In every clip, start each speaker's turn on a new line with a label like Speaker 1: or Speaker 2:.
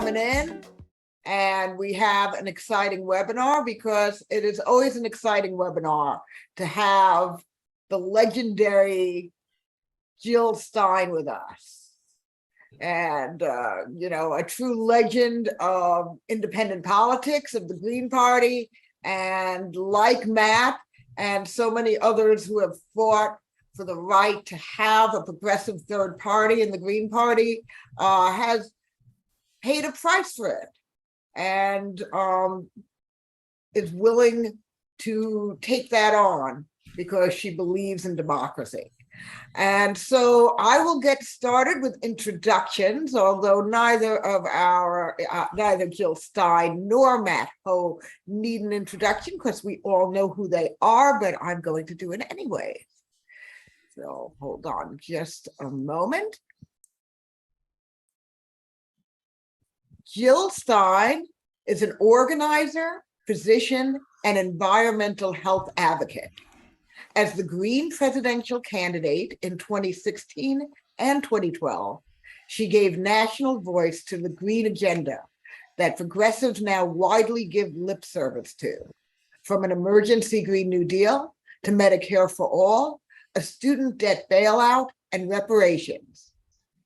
Speaker 1: coming in. And we have an exciting webinar because it is always an exciting webinar to have the legendary Jill Stein with us. And, a true legend of independent politics of the Green Party. And like Matt and so many others who have fought for the right to have a progressive third party in the Green Party, has paid a price for it and is willing to take that on because she believes in democracy. And so I will get started with introductions, although neither Jill Stein nor Matt Hoh need an introduction because we all know who they are, but I'm going to do it anyway. So hold on just a moment. Jill Stein is an organizer, physician, and environmental health advocate. As the Green presidential candidate in 2016 and 2012, she gave national voice to the Green agenda that progressives now widely give lip service to, from an emergency Green New Deal to Medicare for all, a student debt bailout, and reparations.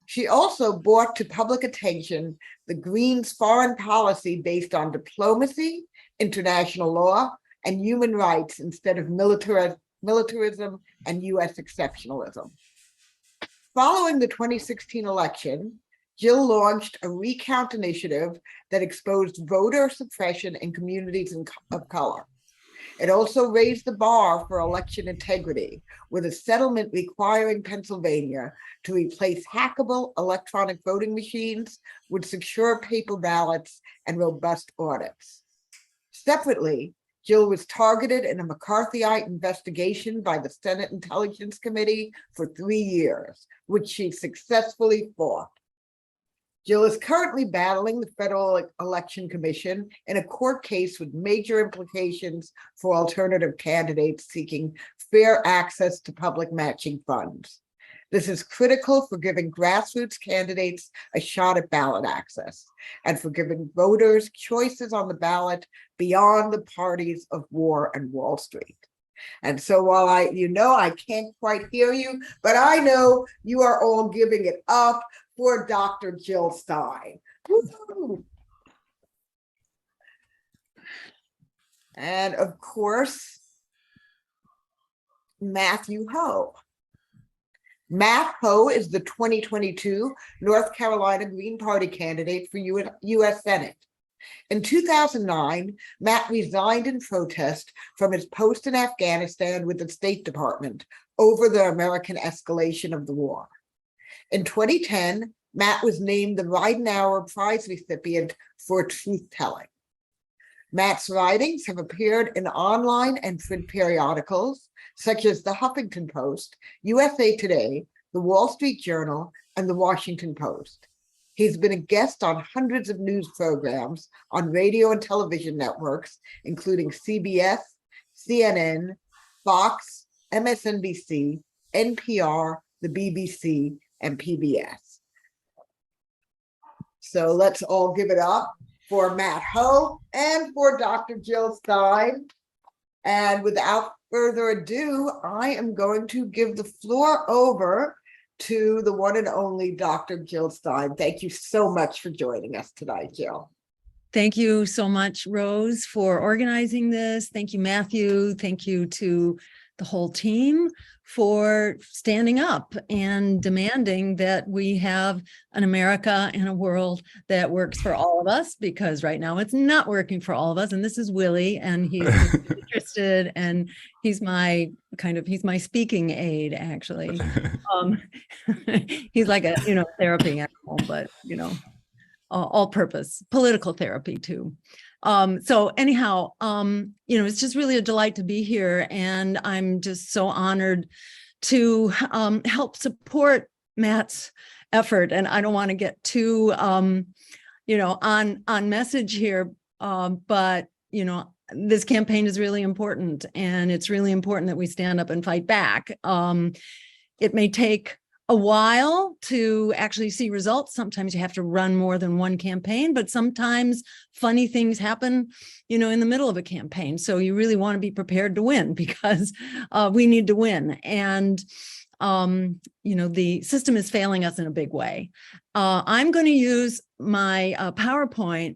Speaker 1: She also brought to public attention the Greens' foreign policy based on diplomacy, international law, and human rights instead of militarism and U.S. exceptionalism. Following the 2016 election, Jill launched a recount initiative that exposed voter suppression in communities of color. It also raised the bar for election integrity with a settlement requiring Pennsylvania to replace hackable electronic voting machines with secure paper ballots and robust audits. Separately, Jill was targeted in a McCarthyite investigation by the Senate Intelligence Committee for 3 years, which she successfully fought. Jill is currently battling the Federal Election Commission in a court case with major implications for alternative candidates seeking fair access to public matching funds. This is critical for giving grassroots candidates a shot at ballot access and for giving voters choices on the ballot beyond the parties of war and Wall Street. And so while I can't quite hear you, but I know you are all giving it up for Dr. Jill Stein. Woo-hoo. And of course, Matthew Hoh. Matt Hoh is the 2022 North Carolina Green Party candidate for U.S. Senate. In 2009, Matt resigned in protest from his post in Afghanistan with the State Department over the American escalation of the war. In 2010, Matt was named the Ridenhour Prize recipient for truth-telling. Matt's writings have appeared in online and print periodicals, such as the Huffington Post, USA Today, the Wall Street Journal, and the Washington Post. He's been a guest on hundreds of news programs on radio and television networks, including CBS, CNN, Fox, MSNBC, NPR, the BBC, and PBS. So let's all give it up for Matt Hoh and for Dr. Jill Stein. And without further ado, I am going to give the floor over to the one and only Dr. Jill Stein. Thank you so much for joining us tonight, Jill.
Speaker 2: Thank you so much, Rose, for organizing this. Thank you, Matthew. Thank you to the whole team for standing up and demanding that we have an America and a world that works for all of us, because right now it's not working for all of us. And this is Willie, and he's interested, and he's my speaking aid, actually. He's like a, therapy animal, but, all purpose, political therapy too. So anyhow, it's just really a delight to be here, and I'm just so honored to help support Matt's effort. And I don't want to get too, on message here, but this campaign is really important, and it's really important that we stand up and fight back. It may take a while to actually see results. Sometimes you have to run more than one campaign, but sometimes funny things happen, in the middle of a campaign. So you really want to be prepared to win because we need to win. And, the system is failing us in a big way. I'm going to use my PowerPoint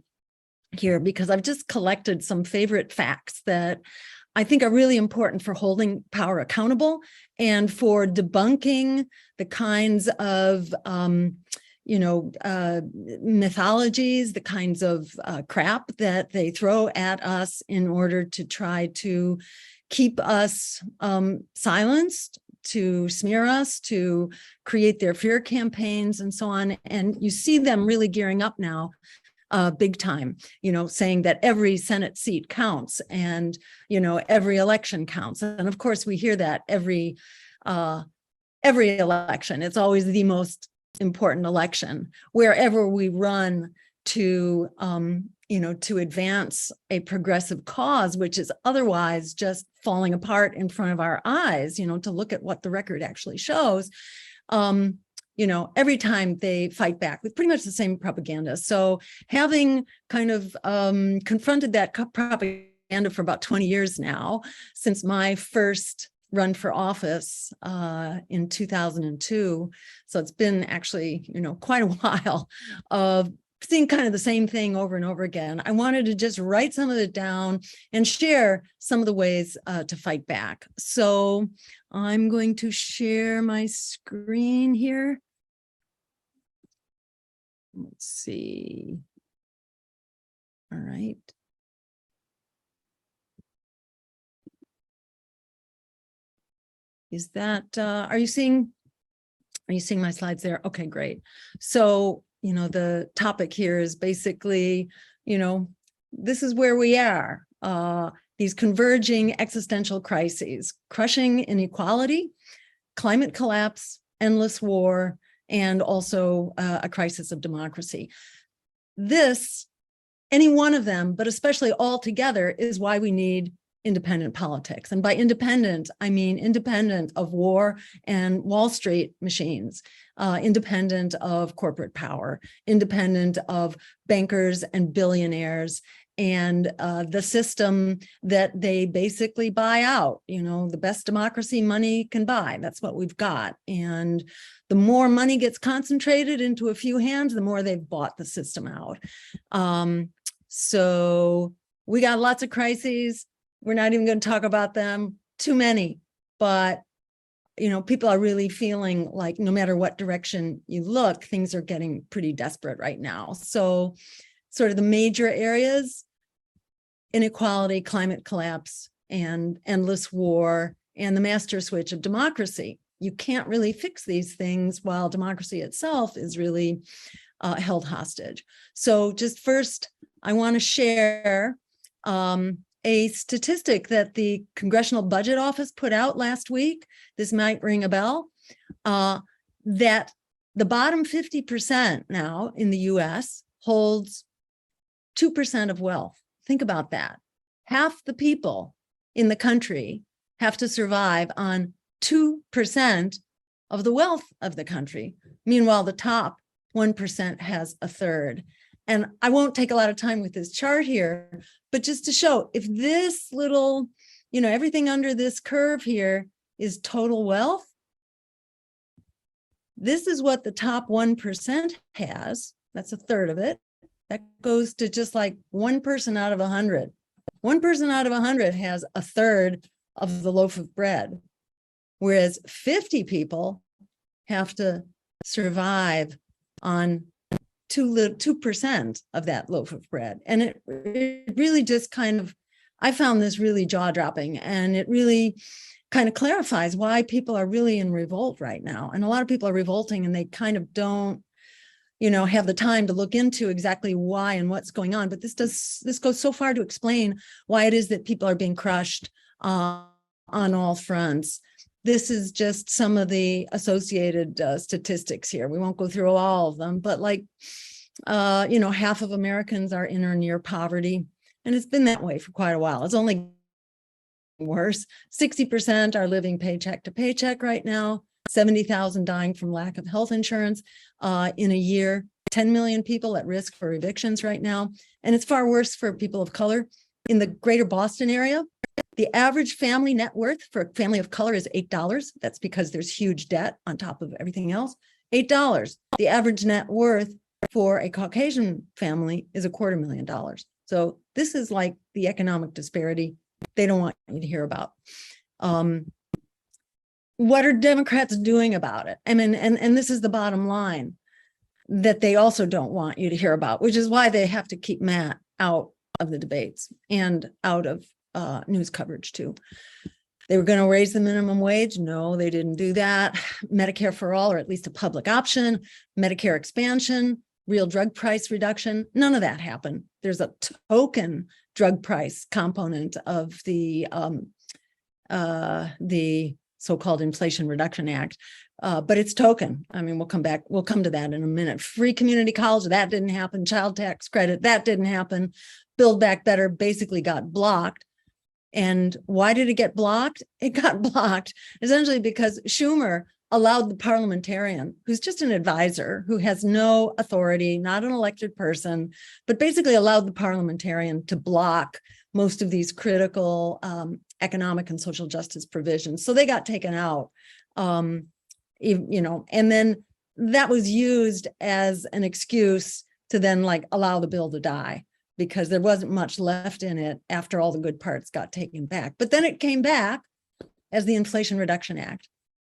Speaker 2: here because I've just collected some favorite facts that I think are really important for holding power accountable and for debunking the kinds of, mythologies, the kinds of crap that they throw at us in order to try to keep us silenced, to smear us, to create their fear campaigns and so on. And you see them really gearing up now. Big time, saying that every Senate seat counts and, every election counts. And of course, we hear that every election. It's always the most important election wherever we run to, to advance a progressive cause, which is otherwise just falling apart in front of our eyes, to look at what the record actually shows. Every time they fight back with pretty much the same propaganda. So having kind of confronted that propaganda for about 20 years now, since my first run for office in 2002. So it's been actually, quite a while of seeing kind of the same thing over and over again. I wanted to just write some of it down and share some of the ways to fight back. So I'm going to share my screen here. Let's see. All right. Is that, are you seeing my slides there? Okay, great. So, the topic here is basically, this is where we are. These converging existential crises, crushing inequality, climate collapse, endless war, and also a crisis of democracy. Any one of them, but especially all together, is why we need independent politics. And by independent, I mean independent of war and Wall Street machines, independent of corporate power, independent of bankers and billionaires, and the system that they basically buy out. The best democracy money can buy. That's what we've got. And the more money gets concentrated into a few hands, the more they've bought the system out. So we got lots of crises. We're not even going to talk about them. Too many. But, people are really feeling like no matter what direction you look, things are getting pretty desperate right now. So sort of the major areas: inequality, climate collapse, and endless war, and the master switch of democracy. You can't really fix these things while democracy itself is really held hostage. So just first, I want to share a statistic that the Congressional Budget Office put out last week. This might ring a bell, that the bottom 50% now in the US holds 2% of wealth. Think about that. Half the people in the country have to survive on 2% of the wealth of the country. Meanwhile, the top 1% has a third. And I won't take a lot of time with this chart here, but just to show, if this little, everything under this curve here is total wealth, this is what the top 1% has. That's a third of it. That goes to just like one person out of 100. One person out of 100 has a third of the loaf of bread, whereas 50 people have to survive on 2% of that loaf of bread. And it really just I found this really jaw-dropping, and it really kind of clarifies why people are really in revolt right now. And a lot of people are revolting and they kind of don't, have the time to look into exactly why and what's going on. But this goes so far to explain why it is that people are being crushed on all fronts. This is just some of the associated statistics here. We won't go through all of them, but half of Americans are in or near poverty. And it's been that way for quite a while. It's only worse. 60% are living paycheck to paycheck right now. 70,000 dying from lack of health insurance in a year, 10 million people at risk for evictions right now. And it's far worse for people of color. In the greater Boston area, the average family net worth for a family of color is $8. That's because there's huge debt on top of everything else. $8. The average net worth for a Caucasian family is $250,000. So this is like the economic disparity they don't want you to hear about. What are Democrats doing about it? I mean, and this is the bottom line that they also don't want you to hear about, which is why they have to keep Matt out of the debates and out of news coverage too. They were going to raise the minimum wage. No, they didn't do that. Medicare for all, or at least a public option, Medicare expansion, real drug price reduction. None of that happened. There's a token drug price component of the so-called Inflation Reduction Act, but it's token. I mean, we'll come to that in a minute. Free community college, that didn't happen. Child tax credit, that didn't happen. Build Back Better basically got blocked. And why did it get blocked? It got blocked essentially because Schumer allowed the parliamentarian, who's just an advisor, who has no authority, not an elected person, but basically allowed the parliamentarian to block most of these critical economic and social justice provisions. So they got taken out, and then that was used as an excuse to then like allow the bill to die, because there wasn't much left in it after all the good parts got taken back. But then it came back as the Inflation Reduction Act.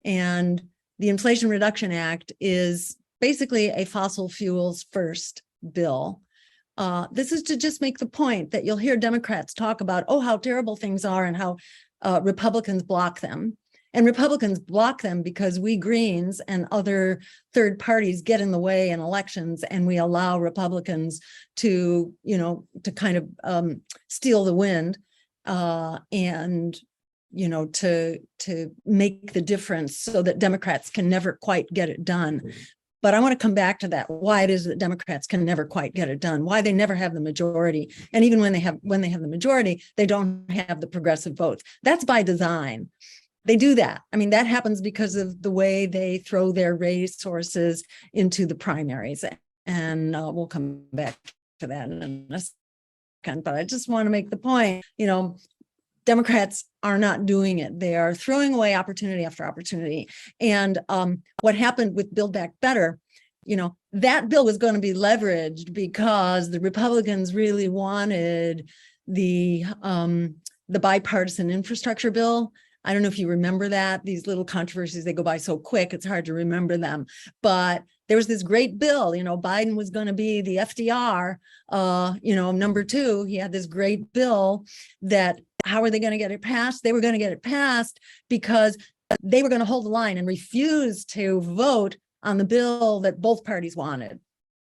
Speaker 2: And the Inflation Reduction Act is basically a fossil fuels first bill. This is to just make the point that you'll hear Democrats talk about, oh, how terrible things are and how Republicans block them. And Republicans block them because we Greens and other third parties get in the way in elections, and we allow Republicans to, to kind of steal the wind and, to make the difference so that Democrats can never quite get it done. But I want to come back to that, why it is that Democrats can never quite get it done, why they never have the majority. And even when they have the majority, they don't have the progressive votes. That's by design. They do that. I mean, that happens because of the way they throw their resources into the primaries. And we'll come back to that in a second. But I just want to make the point, Democrats are not doing it. They are throwing away opportunity after opportunity. And what happened with Build Back Better, that bill was going to be leveraged because the Republicans really wanted the bipartisan infrastructure bill. I don't know if you remember that. These little controversies, they go by so quick, it's hard to remember them. But there was this great bill, Biden was going to be the FDR, number two. He had this great bill that, how are they going to get it passed? They were going to get it passed because they were going to hold the line and refuse to vote on the bill that both parties wanted,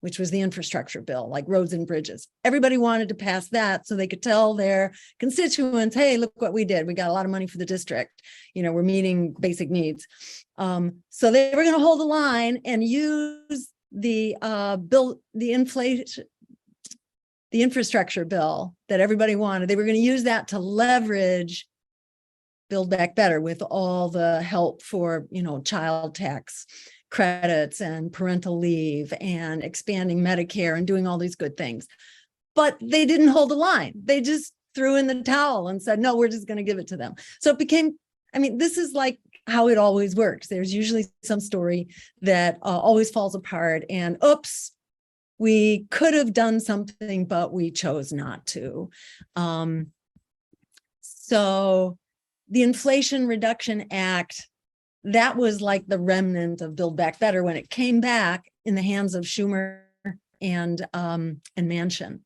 Speaker 2: which was the infrastructure bill, like roads and bridges. Everybody wanted to pass that so they could tell their constituents, hey, look what we did. We got a lot of money for the district. We're meeting basic needs. So they were going to hold the line and use the infrastructure bill that everybody wanted. They were going to use that to leverage Build Back Better with all the help for, child tax credits and parental leave and expanding Medicare and doing all these good things. But they didn't hold the line. They just threw in the towel and said, no, we're just going to give it to them. So it became, this is like how it always works. There's usually some story that always falls apart and oops, we could have done something, but we chose not to. So the Inflation Reduction Act, that was like the remnant of Build Back Better when it came back in the hands of Schumer and Manchin.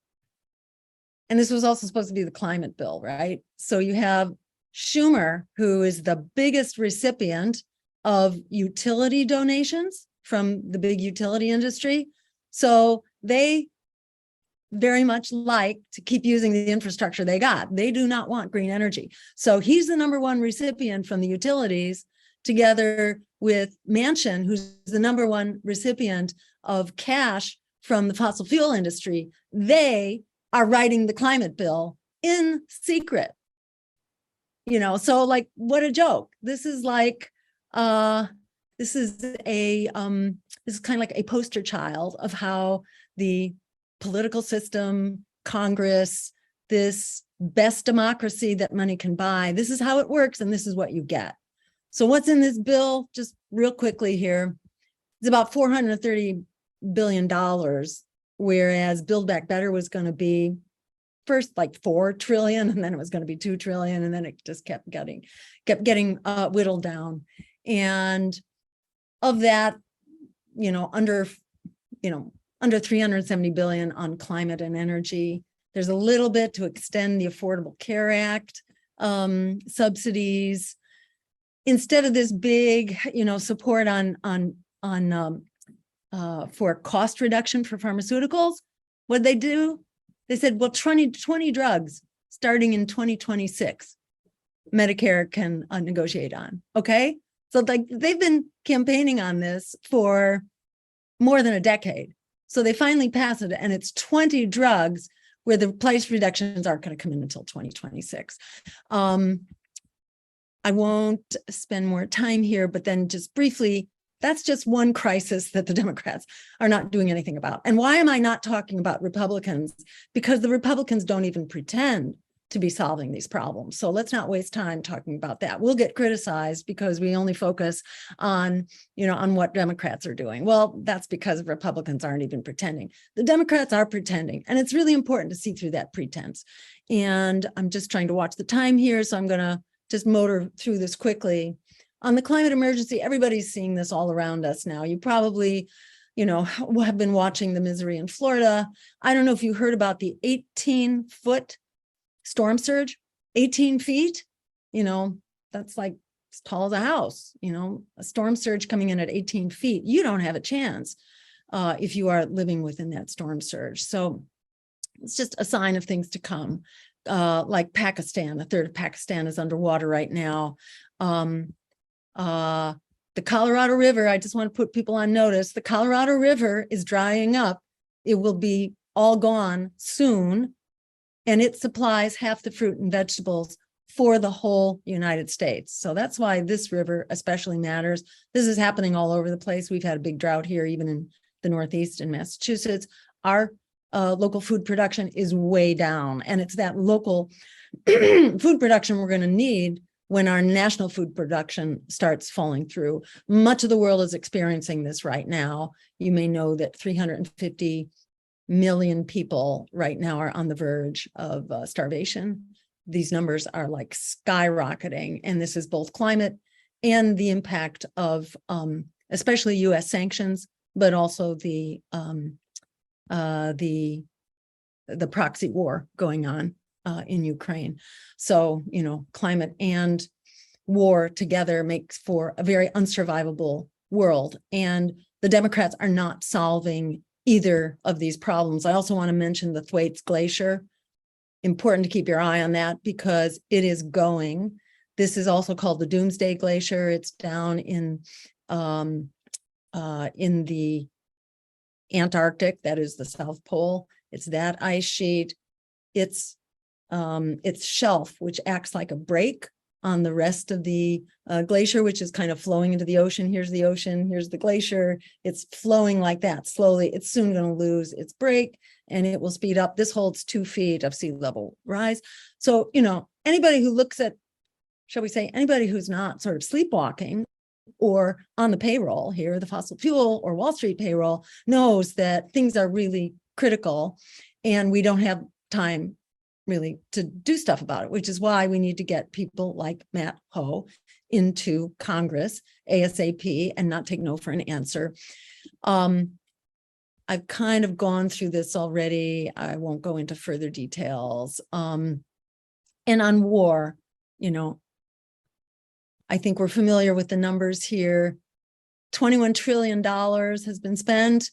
Speaker 2: And this was also supposed to be the climate bill, right? So you have Schumer, who is the biggest recipient of utility donations from the big utility industry. So they very much like to keep using the infrastructure they got. They do not want green energy. So he's the number one recipient from the utilities, together with Manchin, who's the number one recipient of cash from the fossil fuel industry. They are writing the climate bill in secret. So like, what a joke. This is like, this is kind of like a poster child of how the political system, Congress, this best democracy that money can buy, this is how it works, and this is what you get. So what's in this bill, just real quickly here, it's about $430 billion, whereas Build Back Better was going to be first like 4 trillion, and then it was going to be 2 trillion, and then it just kept getting whittled down. And of that, under 370 billion on climate and energy. There's a little bit to extend the Affordable Care Act subsidies. Instead of this big, support for cost reduction for pharmaceuticals, what they do? They said, well, 20 drugs starting in 2026, Medicare can negotiate on. Okay, so like they've been campaigning on this for more than a decade. So they finally pass it, and it's 20 drugs where the price reductions aren't going to come in until 2026. I won't spend more time here, but then just briefly, that's just one crisis that the Democrats are not doing anything about. And why am I not talking about Republicans? Because the Republicans don't even pretend to be solving these problems. So let's not waste time talking about that. We'll get criticized because we only focus on, on what Democrats are doing. Well, that's because Republicans aren't even pretending. The Democrats are pretending, and it's really important to see through that pretense. And I'm just trying to watch the time here, so I'm going to just motor through this quickly. On the climate emergency, everybody's seeing this all around us now. You probably, have been watching the misery in Florida. I don't know if you heard about the 18-foot storm surge, 18 feet, that's like as tall as a house, a storm surge coming in at 18 feet. You don't have a chance if you are living within that storm surge. So it's just a sign of things to come. Like Pakistan, a third of Pakistan is underwater right now. The Colorado River, I just want to put people on notice. The Colorado River is drying up. It will be all gone soon. And it supplies half the fruit and vegetables for the whole United States. So that's why this river especially matters. This is happening all over the place. We've had a big drought here, even in the Northeast in Massachusetts. Our local food production is way down. And it's that local food production we're going to need when our national food production starts falling through. Much of the world is experiencing this right now. You may know that 350 million people right now are on the verge of starvation. These numbers are like skyrocketing, and this is both climate and the impact of especially U.S. sanctions, but also the proxy war going on in Ukraine. So, climate and war together makes for a very unsurvivable world, and the Democrats are not solving either of these problems. I also want to mention the Thwaites Glacier. Important to keep your eye on that because it is going. This is also called the Doomsday Glacier. It's down in the Antarctic, that is the South Pole. It's that ice sheet. It's shelf, which acts like a break on the rest of the glacier, which is kind of flowing into the ocean. Here's the ocean, here's the glacier. It's flowing like that slowly. It's soon going to lose its break and it will speed up. This holds 2 feet of sea level rise. So, anybody who looks at, shall we say, anybody who's not sort of sleepwalking or on the payroll here, the fossil fuel or Wall Street payroll, knows that things are really critical and we don't have time really to do stuff about it, which is why we need to get people like Matt Hoh into Congress ASAP and not take no for an answer. I've kind of gone through this already. I won't go into further details. And on war, I think we're familiar with the numbers here. $21 trillion has been spent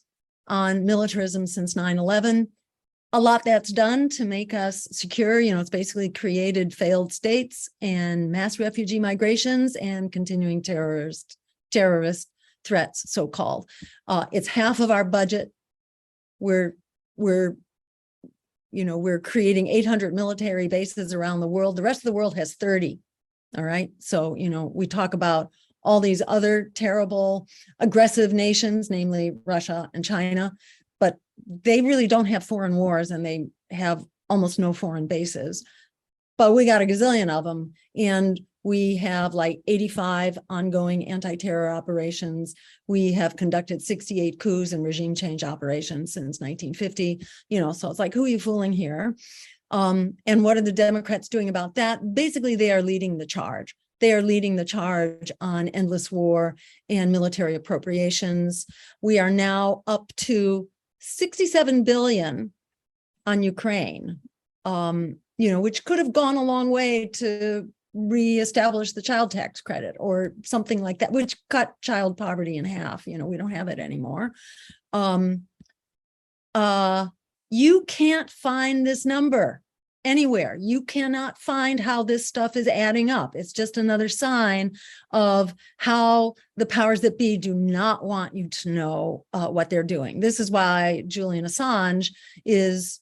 Speaker 2: on militarism since 9/11. A lot that's done to make us secure. It's basically created failed states and mass refugee migrations and continuing terrorist threats, so-called. It's half of our budget. We're creating 800 military bases around the world. The rest of the world has 30. All right. So, we talk about all these other terrible, aggressive nations, namely Russia and China, but they really don't have foreign wars and they have almost no foreign bases. But we got a gazillion of them, and we have like 85 ongoing anti-terror operations. We have conducted 68 coups and regime change operations since 1950. So it's like, who are you fooling here? And what are the Democrats doing about that? Basically, they are leading the charge. They are leading the charge on endless war and military appropriations. We are now up to 67 billion on Ukraine. Which could have gone a long way to reestablish the child tax credit or something like that, which cut child poverty in half. We don't have it anymore. You can't find this number anywhere. You cannot find how this stuff is adding up. It's just another sign of how the powers that be do not want you to know what they're doing. This is why Julian Assange is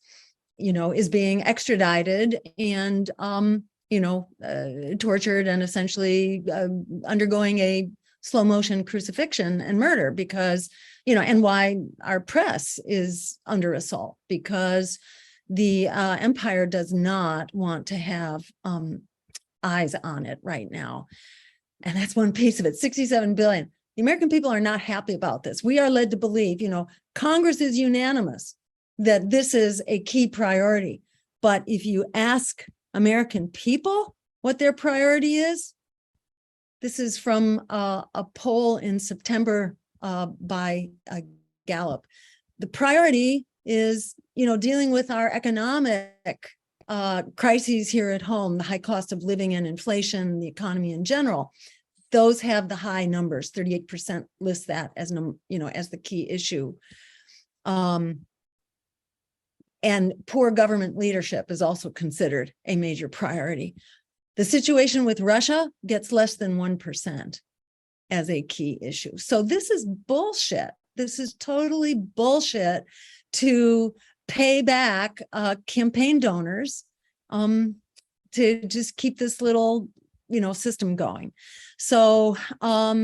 Speaker 2: being extradited and, tortured and essentially undergoing a slow motion crucifixion and murder because, and why our press is under assault because the empire does not want to have eyes on it right now. And that's one piece of it, 67 billion. The American people are not happy about this. We are led to believe, Congress is unanimous that this is a key priority. But if you ask American people what their priority is, this is from a poll in September by Gallup. The priority is, dealing with our economic crises here at home, the high cost of living and inflation, the economy in general. Those have the high numbers. 38% list that as the key issue. And poor government leadership is also considered a major priority. The situation with Russia gets less than 1% as a key issue. So this is bullshit. This is totally bullshit to pay back campaign donors to just keep this little, system going. So I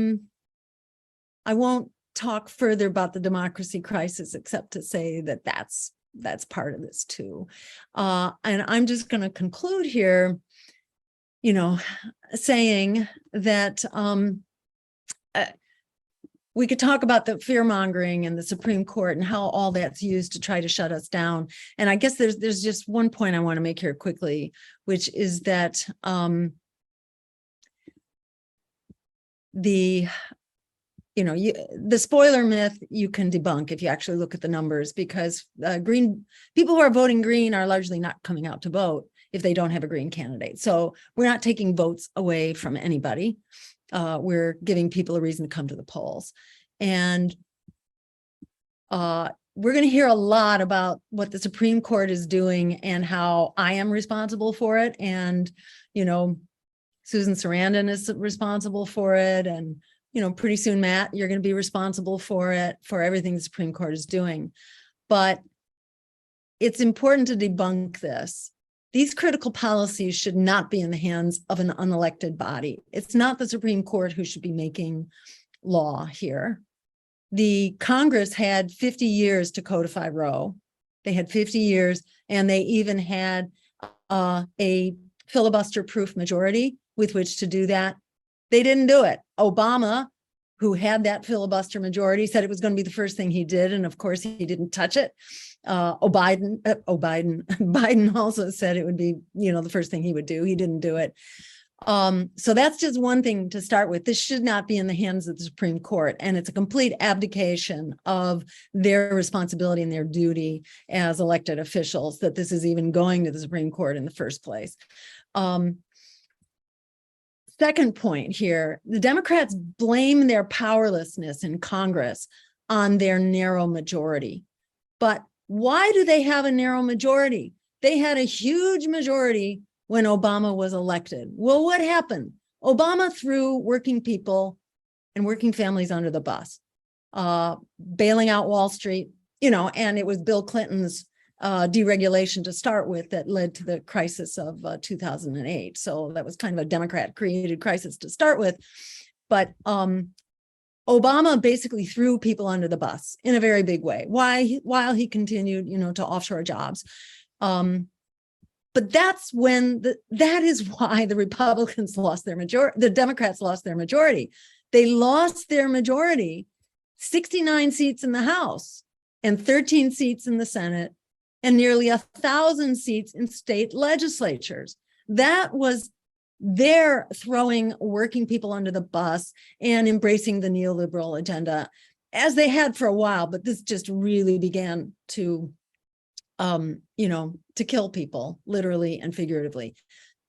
Speaker 2: won't talk further about the democracy crisis, except to say that that's part of this too. And I'm just going to conclude here, saying that we could talk about the fear mongering and the Supreme Court and how all that's used to try to shut us down. And I guess there's just one point I want to make here quickly, which is that the spoiler myth you can debunk if you actually look at the numbers, because green people who are voting green are largely not coming out to vote if they don't have a green candidate. So we're not taking votes away from anybody. We're giving people a reason to come to the polls. And we're going to hear a lot about what the Supreme Court is doing and how I am responsible for it. And, Susan Sarandon is responsible for it. And, pretty soon, Matt, you're going to be responsible for it, for everything the Supreme Court is doing. But it's important to debunk this. These critical policies should not be in the hands of an unelected body. It's not the Supreme Court who should be making law here. The Congress had 50 years to codify Roe. They had 50 years, and they even had a filibuster-proof majority with which to do that. They didn't do it. Obama, who had that filibuster majority, said it was going to be the first thing he did, and of course he didn't touch it. Biden also said it would be, the first thing he would do. He didn't do it. So that's just one thing to start with. This should not be in the hands of the Supreme Court, and it's a complete abdication of their responsibility and their duty as elected officials that this is even going to the Supreme Court in the first place. Second point here, the Democrats blame their powerlessness in Congress on their narrow majority. But why do they have a narrow majority? They had a huge majority when Obama was elected. Well, what happened? Obama threw working people and working families under the bus, bailing out Wall Street, and it was Bill Clinton's deregulation to start with that led to the crisis of 2008. So that was kind of a Democrat created crisis to start with. But Obama basically threw people under the bus in a very big way. While he continued, to offshore jobs. But that's when that is why the Republicans lost their majority. The Democrats lost their majority. They lost their majority, 69 seats in the House and 13 seats in the Senate and nearly 1,000 seats in state legislatures. That was their throwing working people under the bus and embracing the neoliberal agenda, as they had for a while. But this just really began to to kill people, literally and figuratively.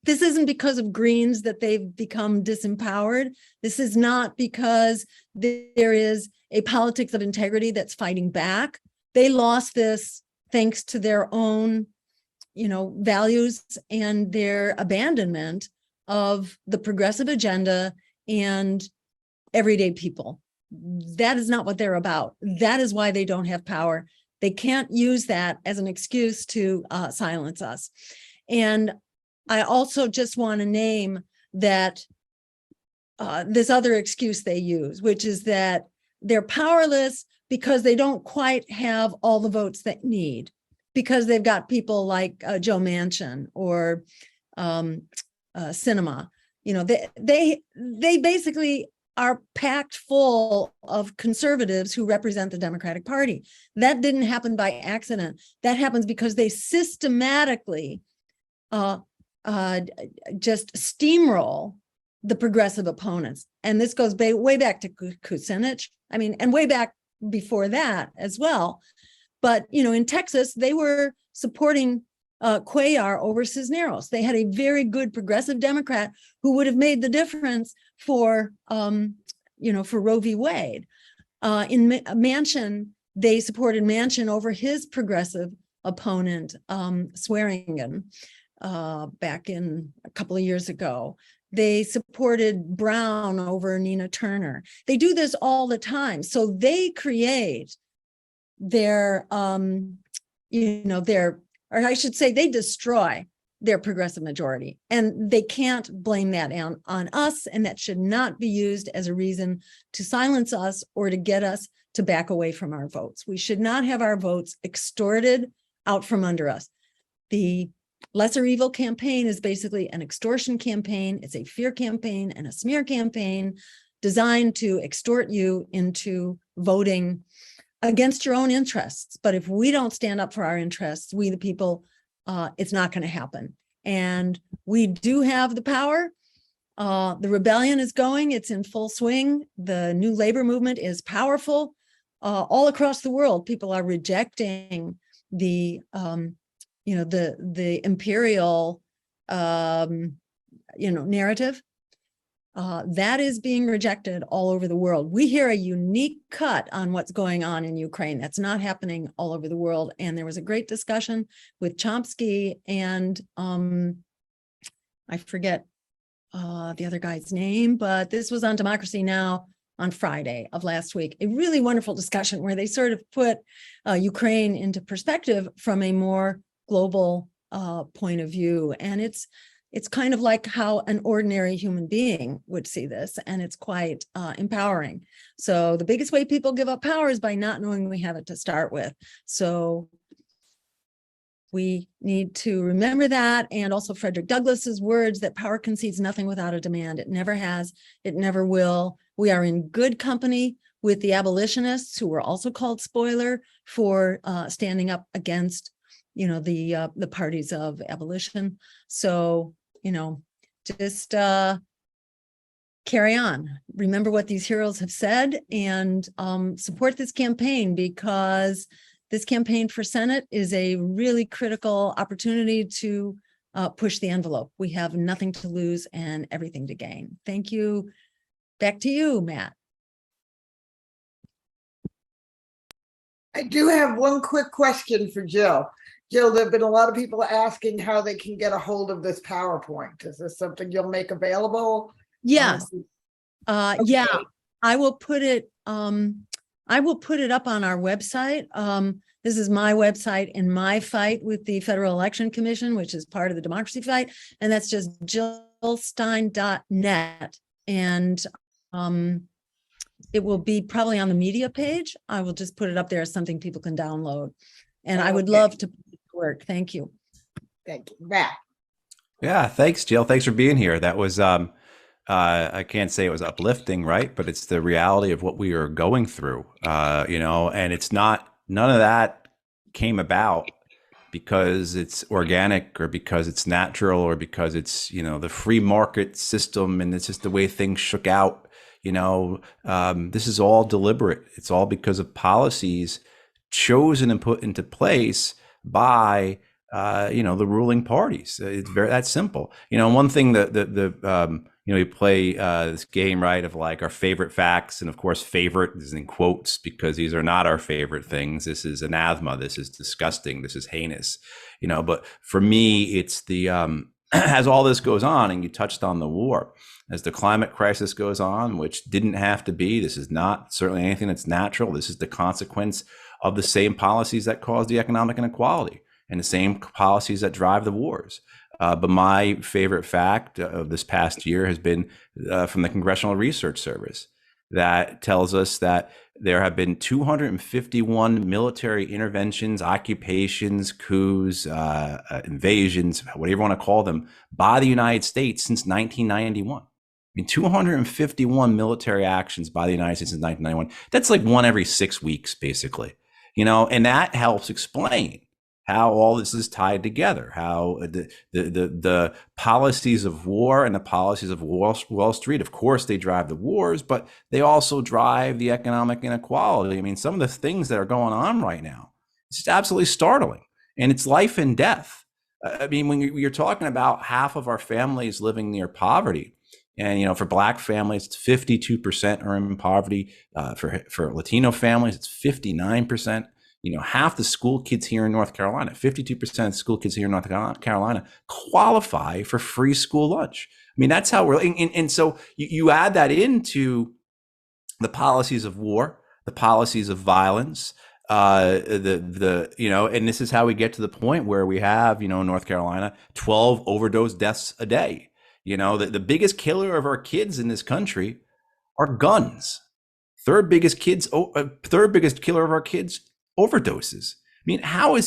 Speaker 2: This isn't because of Greens that they've become disempowered. This is not because there is a politics of integrity that's fighting back. They lost this thanks to their own, values and their abandonment of the progressive agenda and everyday people. That is not what they're about. That is why they don't have power. They can't use that as an excuse to silence us. And I also just want to name that this other excuse they use, which is that they're powerless because they don't quite have all the votes they need, because they've got people like Joe Manchin or Sinema. They basically are packed full of conservatives who represent the Democratic Party. That didn't happen by accident. That happens because they systematically just steamroll the progressive opponents. And this goes way back to Kucinich. And way back before that as well. But, in Texas, they were supporting Cuellar over Cisneros. They had a very good progressive Democrat who would have made the difference for Roe v. Wade. In Manchin, they supported Manchin over his progressive opponent, Swearingen, back in a couple of years ago. They supported Brown over Nina Turner. They do this all the time. So they create their, or I should say, they destroy their progressive majority. And they can't blame that on us, and that should not be used as a reason to silence us or to get us to back away from our votes. We should not have our votes extorted out from under us. The lesser evil campaign is basically an extortion campaign. It's a fear campaign and a smear campaign designed to extort you into voting against your own interests. But if we don't stand up for our interests, we the people, it's not going to happen. And we do have the power. The rebellion is going, it's in full swing. The new labor movement is powerful. All across the world, people are rejecting the imperial, narrative. That is being rejected all over the world. We hear a unique cut on what's going on in Ukraine. That's not happening all over the world. And there was a great discussion with Chomsky and I forget the other guy's name, but this was on Democracy Now! On Friday of last week. A really wonderful discussion where they sort of put Ukraine into perspective from a more global point of view. And it's kind of like how an ordinary human being would see this, and it's quite empowering. So the biggest way people give up power is by not knowing we have it to start with. So we need to remember that, and also Frederick Douglass's words that power concedes nothing without a demand. It never has, it never will. We are in good company with the abolitionists, who were also called spoiler for standing up against, the parties of abolition. So, just carry on. Remember what these heroes have said, and support this campaign, because this campaign for Senate is a really critical opportunity to push the envelope. We have nothing to lose and everything to gain. Thank you. Back to you, Matt.
Speaker 1: I do have one quick question for Jill. Jill, there have been a lot of people asking how they can get a hold of this PowerPoint. Is this something you'll make available?
Speaker 2: Yes.
Speaker 1: Okay.
Speaker 2: Yeah, I will put it up on our website. This is my website in my fight with the Federal Election Commission, which is part of the democracy fight. And that's just jillstein.net. And It will be probably on the media page. I will just put it up there as something people can download. And I would love to put it to work. Thank you.
Speaker 1: Thank you. Matt.
Speaker 3: Yeah, thanks, Jill. Thanks for being here. That was, I can't say it was uplifting, right? But it's the reality of what we are going through, and it's not, none of that came about because it's organic or because it's natural or because it's, the free market system and it's just the way things shook out. This is all deliberate. It's all because of policies chosen and put into place by the ruling parties. It's very that simple. One thing that we play this game, right, of like our favorite facts, and of course favorite is in quotes because these are not our favorite things. This is anathema. This is disgusting. This is heinous. But for me, it's the as all this goes on, and you touched on the war, as the climate crisis goes on, which didn't have to be. This is not certainly anything that's natural. This is the consequence of the same policies that cause the economic inequality and the same policies that drive the wars. But my favorite fact of this past year has been from the Congressional Research Service that tells us that there have been 251 military interventions, occupations, coups, invasions, whatever you want to call them, by the United States since 1991. 251 military actions by the United States since 1991. That's like one every 6 weeks, basically. And that helps explain how all this is tied together, how the policies of war and the policies of Wall Street, of course, they drive the wars, but they also drive the economic inequality. Some of the things that are going on right now, it's just absolutely startling, and it's life and death. When you're talking about half of our families living near poverty, and for Black families, it's 52% are in poverty. For Latino families, it's 59%. Half the school kids here in North Carolina, 52% of school kids here in North Carolina qualify for free school lunch. That's how we're, and so you add that into the policies of war, the policies of violence, and this is how we get to the point where we have, in North Carolina, 12 overdose deaths a day. The biggest killer of our kids in this country are guns. Third biggest killer of our kids, overdoses. How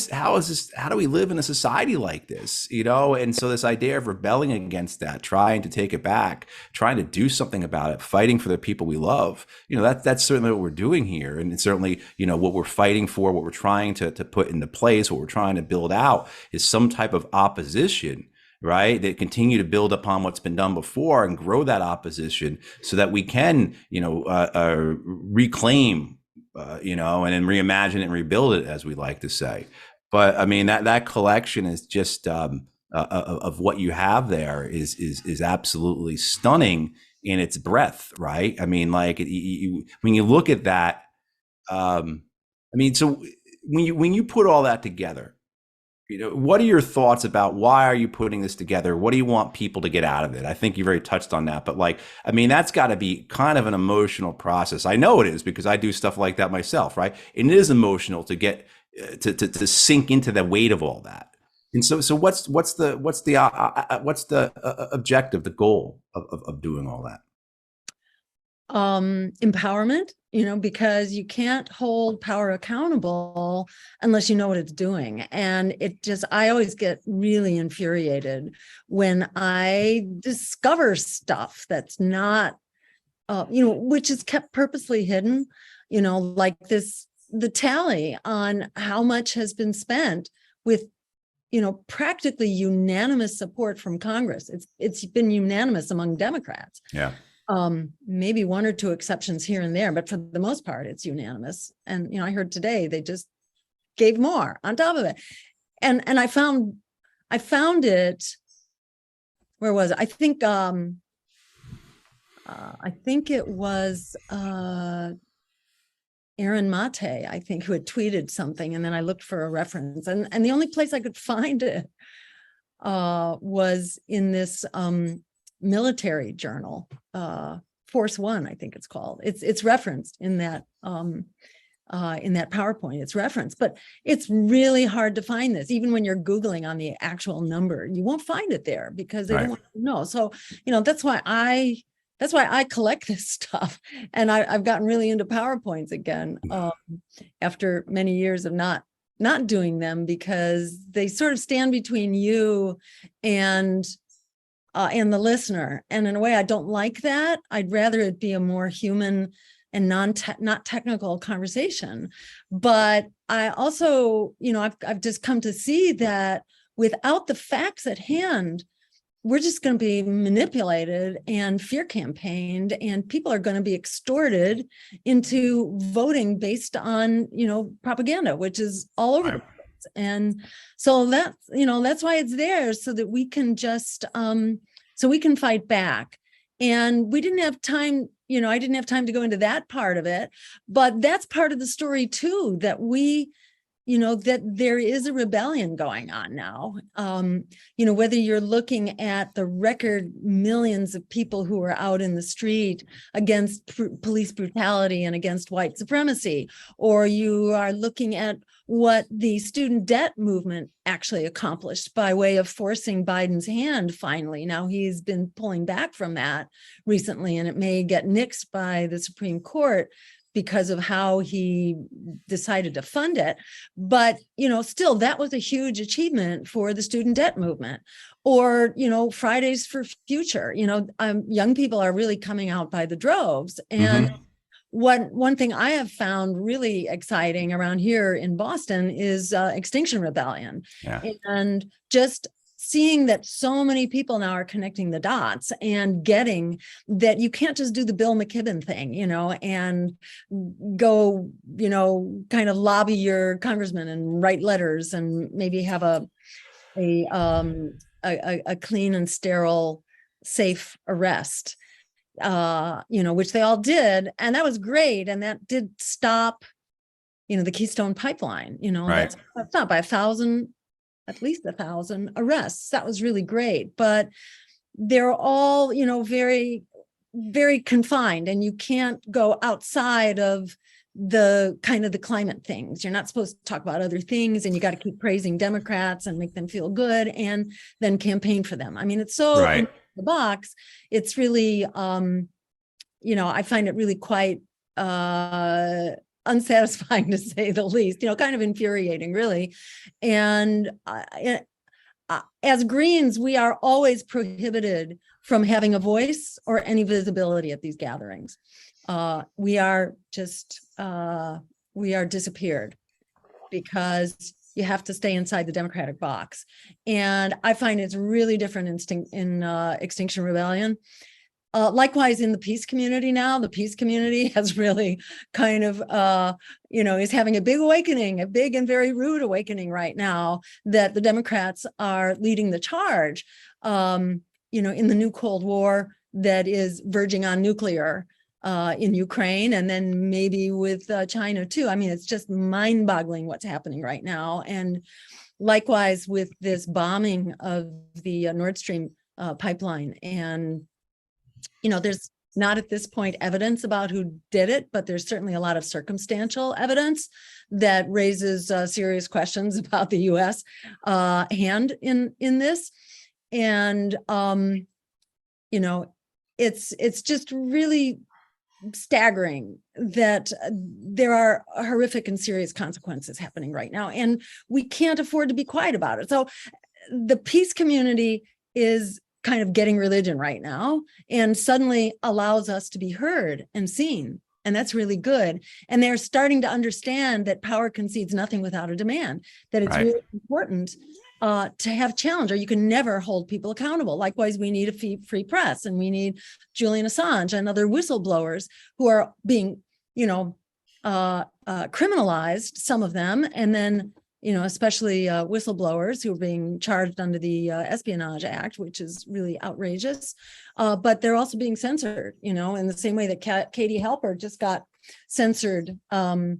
Speaker 3: do we live in a society like this? And so this idea of rebelling against that, trying to take it back, trying to do something about it, fighting for the people we love, that's certainly what we're doing here. And it's certainly, what we're fighting for, what we're trying to put into place, what we're trying to build out is some type of opposition, right, that continue to build upon what's been done before and grow that opposition so that we can, reclaim, and then reimagine it and rebuild it, as we like to say. But that collection is just of what you have there is absolutely stunning in its breadth, right? When you look at that, so when you put all that together, what are your thoughts about why are you putting this together? What do you want people to get out of it? I think you've already touched on that, but that's got to be kind of an emotional process. I know it is because I do stuff like that myself, right? And it is emotional to get to sink into the weight of all that. And so what's the objective, the goal of doing all that?
Speaker 2: Empowerment, because you can't hold power accountable unless you know what it's doing. And I always get really infuriated when I discover stuff that's not, which is kept purposely hidden, like the tally on how much has been spent with, practically unanimous support from Congress. It's been unanimous among Democrats.
Speaker 3: Yeah.
Speaker 2: Maybe one or two exceptions here and there, but for the most part, it's unanimous. And, I heard today they just gave more on top of it. And I found it, where was it? I think it was Aaron Mate, I think, who had tweeted something. And then I looked for a reference, and the only place I could find it was in this military journal, Force One, I think it's called. It's referenced in that PowerPoint. It's referenced, but it's really hard to find this. Even when you're Googling on the actual number, you won't find it there because they don't want to know. So, that's why I that's why I collect this stuff. And I've gotten really into PowerPoints again after many years of not doing them, because they sort of stand between you and the listener. And in a way, I don't like that. I'd rather it be a more human and not technical conversation. But I also, I've just come to see that without the facts at hand, we're just going to be manipulated and fear campaigned, and people are going to be extorted into voting based on, propaganda, which is all over the place. And so that's why it's there, so that we can just, so we can fight back. And we didn't have time, I didn't have time to go into that part of it, but that's part of the story too, that that there is a rebellion going on now. Whether you're looking at the record millions of people who are out in the street against police brutality and against white supremacy, or you are looking at what the student debt movement actually accomplished by way of forcing Biden's hand finally. Now he's been pulling back from that recently, and it may get nixed by the Supreme Court because of how he decided to fund it. But, still, that was a huge achievement for the student debt movement. Or, Fridays for Future, young people are really coming out by the droves. And one thing I have found really exciting around here in Boston is Extinction Rebellion. Yeah. And just seeing that so many people now are connecting the dots and getting that you can't just do the Bill McKibben thing, and go, kind of lobby your congressman and write letters and maybe have a clean and sterile, safe arrest, which they all did. And that was great. And that did stop, the Keystone Pipeline, right. That's not by at least 1,000 arrests. That was really great, but they're all, very, very confined, and you can't go outside of the kind of the climate things. You're not supposed to talk about other things, and you got to keep praising Democrats and make them feel good and then campaign for them. I mean, it's so right in the box. It's really, I find it really quite, unsatisfying, to say the least, kind of infuriating, really. And as Greens, we are always prohibited from having a voice or any visibility at these gatherings. We are disappeared because you have to stay inside the Democratic box. And I find it's really different in Extinction Rebellion. Likewise, in the peace community now, the peace community has really kind of, is having a big awakening, a big and very rude awakening right now, that the Democrats are leading the charge, in the new Cold War that is verging on nuclear in Ukraine, and then maybe with China too. I mean, it's just mind-boggling what's happening right now. And likewise with this bombing of the Nord Stream pipeline. And there's not at this point evidence about who did it, but there's certainly a lot of circumstantial evidence that raises serious questions about the U.S. Hand in this. And, it's just really staggering that there are horrific and serious consequences happening right now, and we can't afford to be quiet about it. So the peace community is kind of getting religion right now, and suddenly allows us to be heard and seen. And that's really good. And they're starting to understand that power concedes nothing without a demand, that it's really important to have challenge, or you can never hold people accountable. Likewise, we need a free press, and we need Julian Assange and other whistleblowers who are being, criminalized, some of them, and then especially whistleblowers who are being charged under the Espionage Act, which is really outrageous. But they're also being censored, in the same way that Katie Halper just got censored.
Speaker 1: We're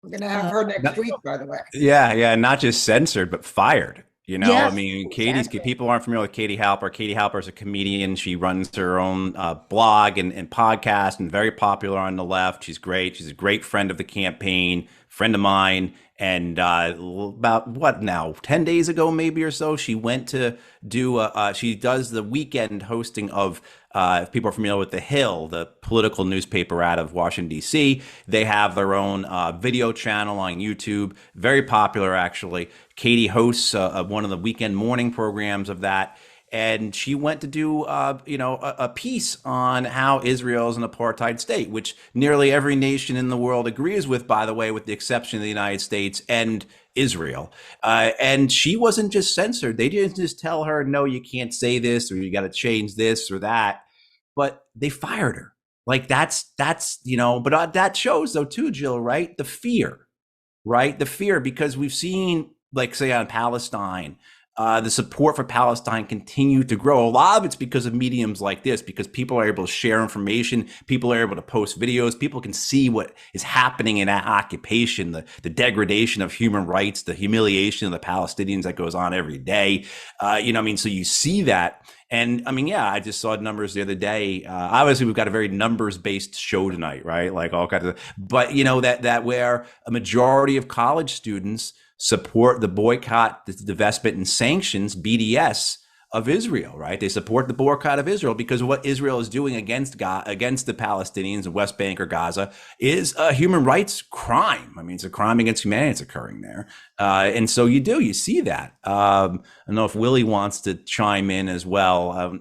Speaker 1: going to have her next week, by the way.
Speaker 3: Yeah. Not just censored, but fired.
Speaker 2: Yes,
Speaker 3: I mean, people aren't familiar with Katie Halper. Katie Halper is a comedian. She runs her own blog and podcast, and very popular on the left. She's great. She's a great friend of the campaign, friend of mine. And about what now, 10 days ago, maybe or so, she went to do, she does the weekend hosting of, if people are familiar with The Hill, the political newspaper out of Washington, D.C., they have their own video channel on YouTube, very popular, actually. Katie hosts one of the weekend morning programs of that. And she went to do, a piece on how Israel is an apartheid state, which nearly every nation in the world agrees with, by the way, with the exception of the United States and Israel. And she wasn't just censored. They didn't just tell her, no, you can't say this, or you got to change this or that, but they fired her. Like that's, but that shows though too, Jill, right? The fear, right? The fear, because we've seen, like say on Palestine, the support for Palestine continue to grow. A lot of it's because of mediums like this, because people are able to share information, people are able to post videos, people can see what is happening in that occupation, the degradation of human rights, the humiliation of the Palestinians that goes on every day. So you see that. And I mean, yeah, I just saw numbers the other day. Obviously, we've got a very numbers-based show tonight, right? Like all kinds of, but that where a majority of college students support the boycott, the divestment, and sanctions (BDS) of Israel, right? They support the boycott of Israel because what Israel is doing against the Palestinians in West Bank or Gaza is a human rights crime. I mean, it's a crime against humanity that's occurring there, and so you see that. I don't know if Willie wants to chime in as well.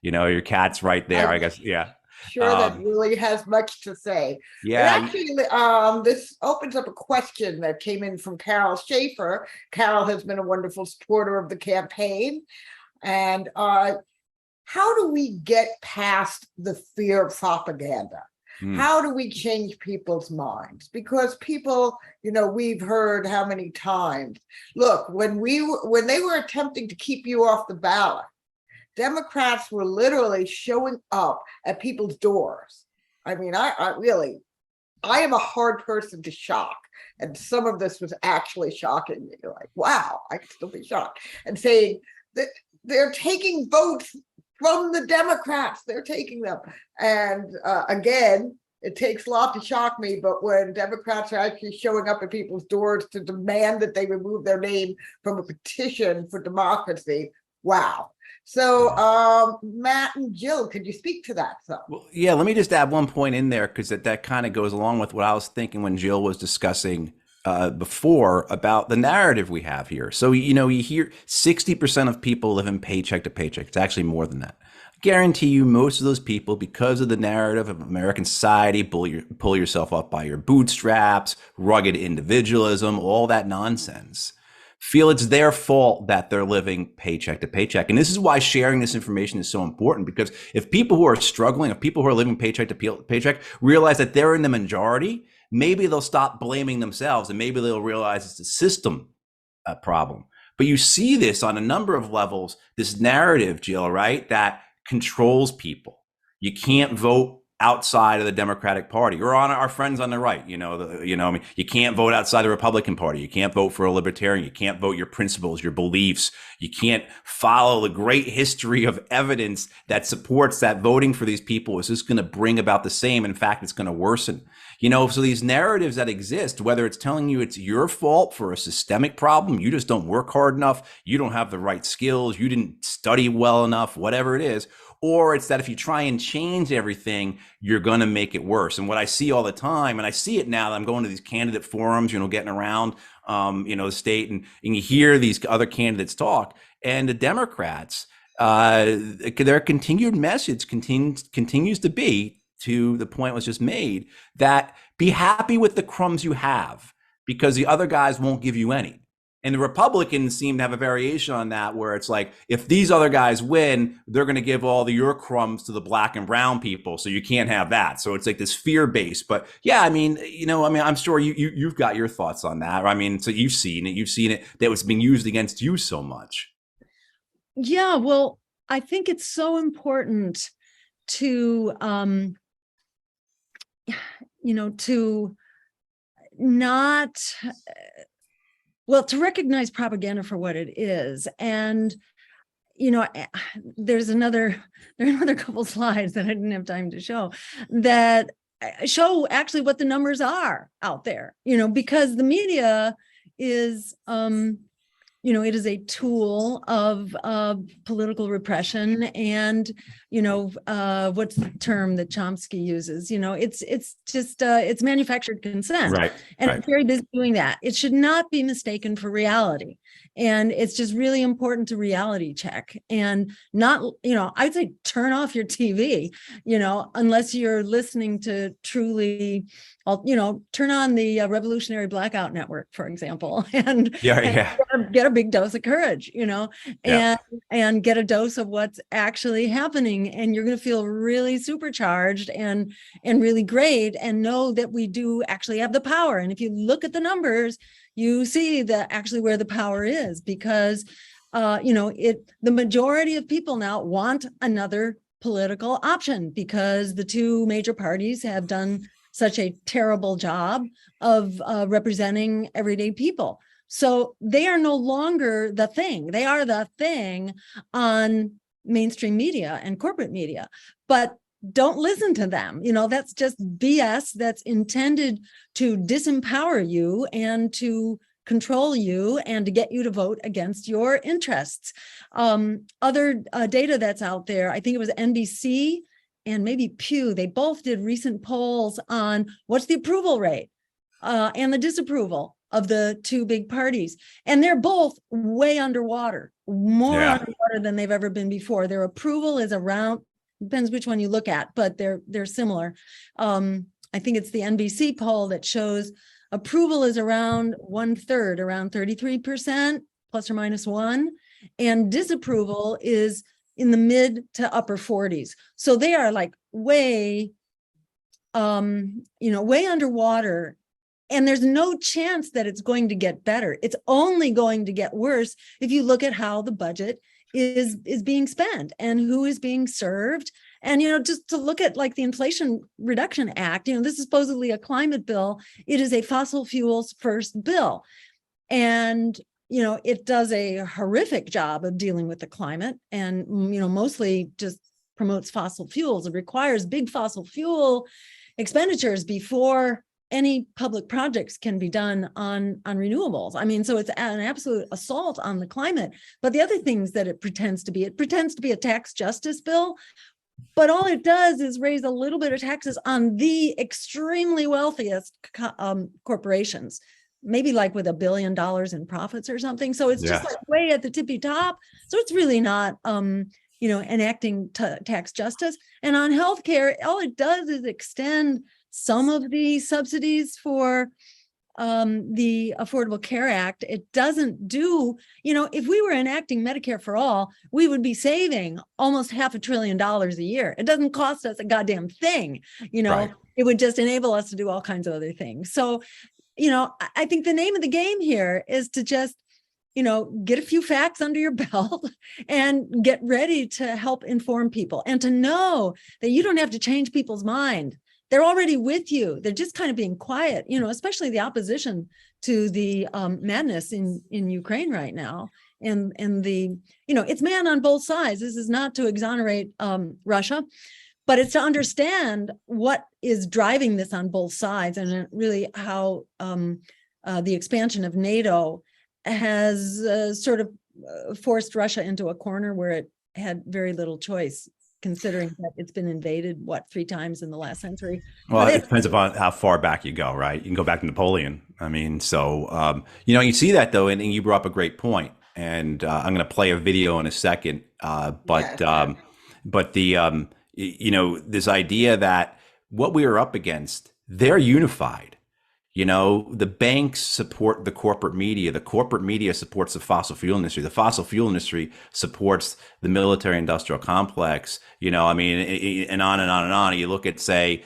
Speaker 3: Your cat's right there, I guess. Yeah.
Speaker 1: Sure, that really has much to say.
Speaker 3: Yeah.
Speaker 1: But actually, this opens up a question that came in from Carol Schaefer. Carol has been a wonderful supporter of the campaign. And how do we get past the fear of propaganda? How do we change people's minds? Because people, we've heard how many times, look, when they were attempting to keep you off the ballot, Democrats were literally showing up at people's doors. I mean, I am a hard person to shock. And some of this was actually shocking me. Like, wow, I can still be shocked. And saying that they're taking votes from the Democrats. They're taking them. And again, it takes a lot to shock me, but when Democrats are actually showing up at people's doors to demand that they remove their name from a petition for democracy, wow. So, Matt and Jill, could you speak to that?
Speaker 3: Well, yeah, let me just add one point in there, because that kind of goes along with what I was thinking when Jill was discussing before about the narrative we have here. So, you hear 60% of people live in paycheck to paycheck. It's actually more than that. I guarantee you most of those people, because of the narrative of American society, pull yourself up by your bootstraps, rugged individualism, all that nonsense, feel it's their fault that they're living paycheck to paycheck. And this is why sharing this information is so important, because if people who are struggling, if people who are living paycheck to paycheck realize that they're in the majority, maybe they'll stop blaming themselves and maybe they'll realize it's a system problem. But you see this on a number of levels, this narrative, Jill, right, that controls people. You can't vote outside of the Democratic Party, or on our friends on the right. You can't vote outside the Republican Party. You can't vote for a libertarian. You can't vote your principles, your beliefs. You can't follow the great history of evidence that supports that voting for these people is just going to bring about the same. In fact, it's going to worsen. So these narratives that exist, whether it's telling you it's your fault for a systemic problem, you just don't work hard enough, you don't have the right skills, you didn't study well enough, whatever it is, or it's that if you try and change everything, you're going to make it worse. And what I see all the time, and I see it now that I'm going to these candidate forums, getting around, the state, and you hear these other candidates talk, and the Democrats, their continued message continues to be, to the point was just made, that be happy with the crumbs you have because the other guys won't give you any. And the Republicans seem to have a variation on that, where it's like, if these other guys win, they're going to give all your crumbs to the black and brown people, so you can't have that. So it's like this fear base. But yeah, I'm sure you've got your thoughts on that. So you've seen it that was being used against you so much.
Speaker 2: Yeah, well, I think it's so important to to recognize propaganda for what it is. And, there are another couple slides that I didn't have time to show that show actually what the numbers are out there, because the media is, it is a tool of political repression. And, what's the term that Chomsky uses? It's just, it's manufactured consent.
Speaker 3: Right.
Speaker 2: And
Speaker 3: Right.
Speaker 2: it's very busy doing that. It should not be mistaken for reality. And it's just really important to reality check and not, I'd say turn off your TV, unless you're listening to truly, turn on the Revolutionary Blackout Network, for example, and get a big dose of courage, and get a dose of what's actually happening. And you're going to feel really supercharged and really great, and know that we do actually have the power. And if you look at the numbers, you see that actually where the power is, because, the majority of people now want another political option, because the two major parties have done such a terrible job of representing everyday people. So they are no longer the thing. They are the thing on mainstream media and corporate media, but don't listen to them. That's just BS that's intended to disempower you and to control you and to get you to vote against your interests. Other data that's out there, I think it was NBC and maybe Pew, they both did recent polls on what's the approval rate and the disapproval of the two big parties. And they're both way underwater, more underwater than they've ever been before. Their approval is around, depends which one you look at, but they're similar. I think it's the NBC poll that shows approval is around 1/3, around 33%, plus or minus one. And disapproval is in the mid to upper 40s. So they are like way underwater. And there's no chance that it's going to get better. It's only going to get worse if you look at how the budget is being spent and who is being served. And, just to look at like the Inflation Reduction Act, this is supposedly a climate bill. It is a fossil fuels first bill. And, it does a horrific job of dealing with the climate and, mostly just promotes fossil fuels. It requires big fossil fuel expenditures before any public projects can be done on renewables. I mean, so it's an absolute assault on the climate. But the other things that it pretends to be a tax justice bill, but all it does is raise a little bit of taxes on the extremely wealthiest corporations, maybe like with $1 billion in profits or something. So it's just like way at the tippy top. So it's really not, enacting tax justice. And on healthcare, all it does is extend some of the subsidies for the Affordable Care Act. It doesn't do, if we were enacting Medicare for all, we would be saving almost $500 billion a year. It doesn't cost us a goddamn thing, It would just enable us to do all kinds of other things. So, I think the name of the game here is to just, get a few facts under your belt and get ready to help inform people and to know that you don't have to change people's mind. They're already with you. They're just kind of being quiet, especially the opposition to the madness in Ukraine right now. And the, it's man on both sides. This is not to exonerate Russia, but it's to understand what is driving this on both sides, and really how the expansion of NATO has sort of forced Russia into a corner where it had very little choice, considering that it's been invaded, 3 times in the last century.
Speaker 3: Well, it depends upon how far back you go, right? You can go back to Napoleon. I mean, so, you see that though, and you brought up a great point. And I'm going to play a video in a second. But the, this idea that what we are up against, they're unified. The banks support the corporate media. The corporate media supports the fossil fuel industry. The fossil fuel industry supports the military industrial complex, and on and on and on. You look at, say,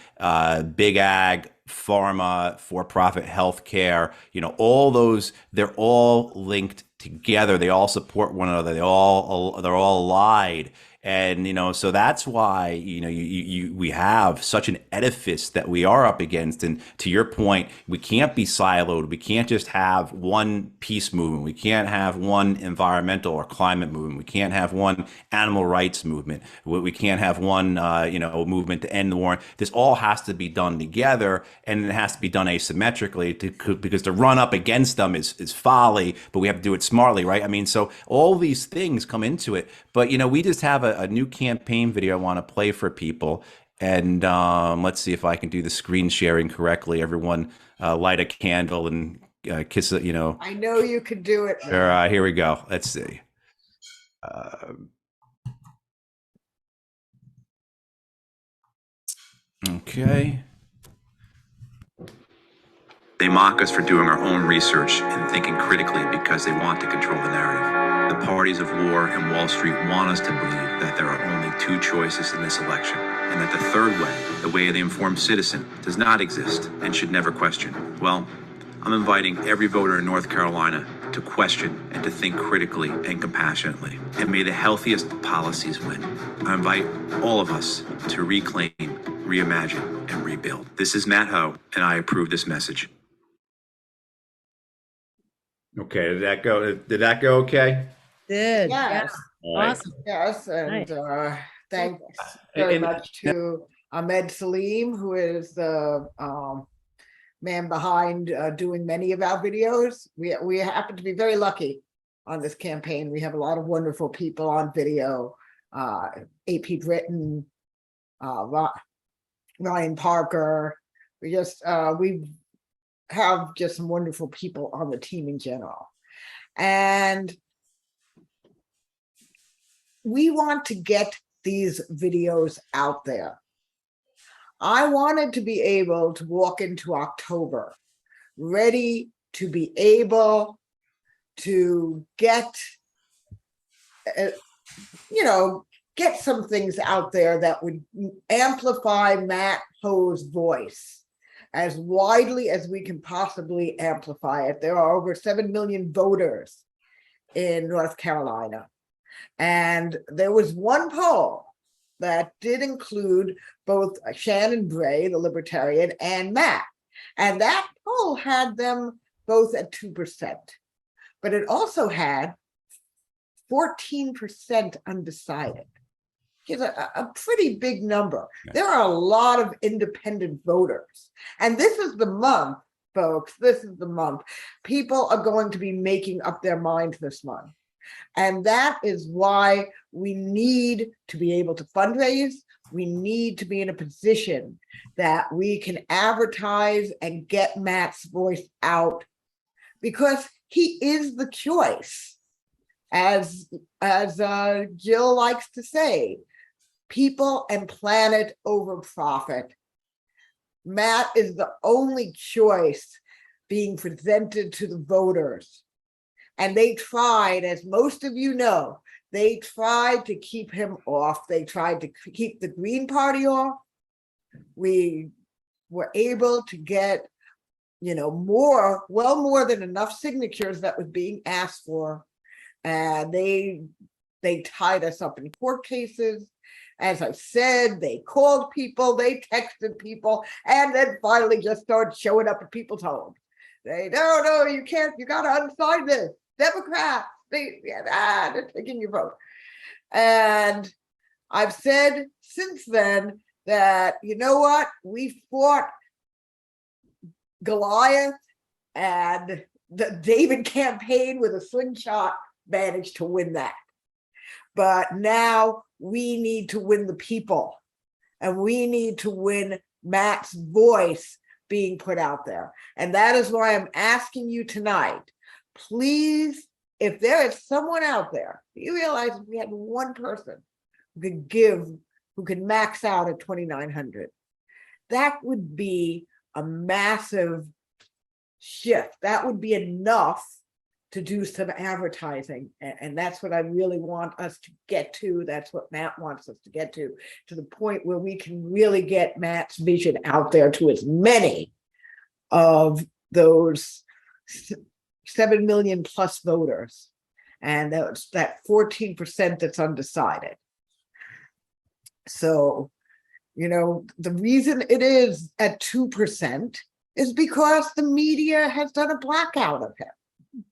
Speaker 3: big ag, pharma, for-profit healthcare, all those, they're all linked together. They all support one another. They're all allied. And, so that's why, we have such an edifice that we are up against. And to your point, we can't be siloed. We can't just have one peace movement. We can't have one environmental or climate movement. We can't have one animal rights movement. We can't have one, movement to end the war. This all has to be done together, and it has to be done asymmetrically because to run up against them is folly, but we have to do it smartly, right? I mean, so all these things come into it. But, we just have a new campaign video I want to play for people. And let's see if I can do the screen sharing correctly. Everyone light a candle and kiss it,
Speaker 1: I know you could do it.
Speaker 3: All right, here we go. Let's see. Okay. They mock us for doing our own research and thinking critically because they want to control the narrative. The parties of war and Wall Street want us to believe that there are only two choices in this election, and that the third way, the way of the informed citizen, does not exist and should never question. Well, I'm inviting every voter in North Carolina to question and to think critically and compassionately. And may the healthiest policies win. I invite all of us to reclaim, reimagine, and rebuild. This is Matt Hoh, and I approve this message. Okay, did that go okay?
Speaker 2: Did.
Speaker 1: Yes.
Speaker 2: Yeah. Awesome.
Speaker 1: Yes, and thanks very much to Ahmed Salim, who is the man behind doing many of our videos. We happen to be very lucky on this campaign. We have a lot of wonderful people on video. AP Britton, Ryan Parker. We have just some wonderful people on the team in general. And we want to get these videos out there. I wanted to be able to walk into October ready to be able to get, get some things out there that would amplify Matt Hoh's voice as widely as we can possibly amplify it. There are over 7 million voters in North Carolina. And there was one poll that did include both Shannon Bray, the Libertarian, and Matt. And that poll had them both at 2%. But it also had 14% undecided. It's a pretty big number. Yeah. There are a lot of independent voters. And this is the month, folks. This is the month. People are going to be making up their minds this month. And that is why we need to be able to fundraise. We need to be in a position that we can advertise and get Matt's voice out, because he is the choice. As Jill likes to say, people and planet over profit. Matt is the only choice being presented to the voters. And they tried, as most of you know, they tried to keep him off. They tried to keep the Green Party off. We were able to get, more than enough signatures that was being asked for. And they tied us up in court cases. As I said, they called people, they texted people, and then finally just started showing up at people's homes. No, you can't, you got to unsign this. Democrats, they're taking your vote. And I've said since then that, you know what, we fought Goliath, and the David campaign with a slingshot managed to win that. But now we need to win the people, and we need to win Matt's voice being put out there. And that is why I'm asking you tonight, please, if there is someone out there, you realize if we had one person who could give, who could max out at 2,900, that would be a massive shift. That would be enough to do some advertising. And that's what I really want us to get to. That's what Matt wants us to get to the point where we can really get Matt's vision out there to as many of those 7 million plus voters. And that's that 14% that's undecided. So, the reason it is at 2% is because the media has done a blackout of him.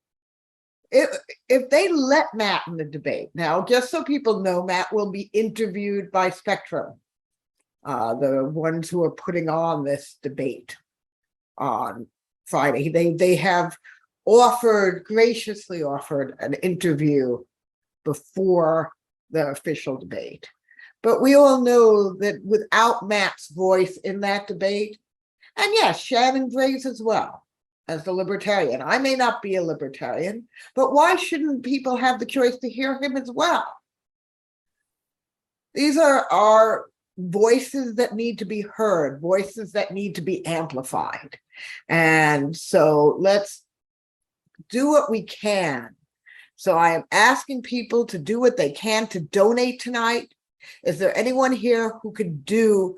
Speaker 1: If they let Matt in the debate, now, just so people know, Matt will be interviewed by Spectrum, the ones who are putting on this debate on Friday. They have graciously offered an interview before the official debate. But we all know that without Matt's voice in that debate, and yes, Shannon Gray's as well, as the libertarian. I may not be a libertarian, but why shouldn't people have the choice to hear him as well? These are our voices that need to be heard, voices that need to be amplified. And so let's do what we can. So I am asking people to do what they can to donate tonight. Is there anyone here who could who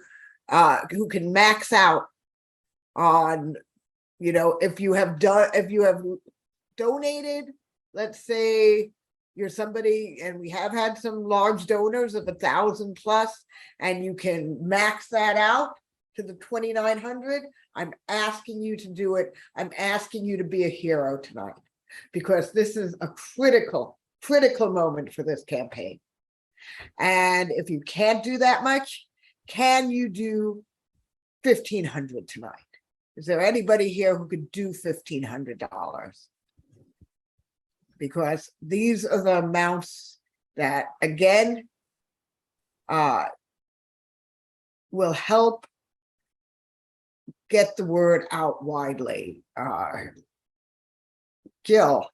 Speaker 1: can max out on, if you have donated, let's say you're somebody, and we have had some large donors of 1,000 plus, and you can max that out to the 2,900. I'm asking you to do it. I'm asking you to be a hero tonight, because this is a critical moment for this campaign. And if you can't do that much, can you do 1,500 tonight? Is there anybody here who could do $1,500? Because these are the amounts that, again, will help get the word out widely. Jill,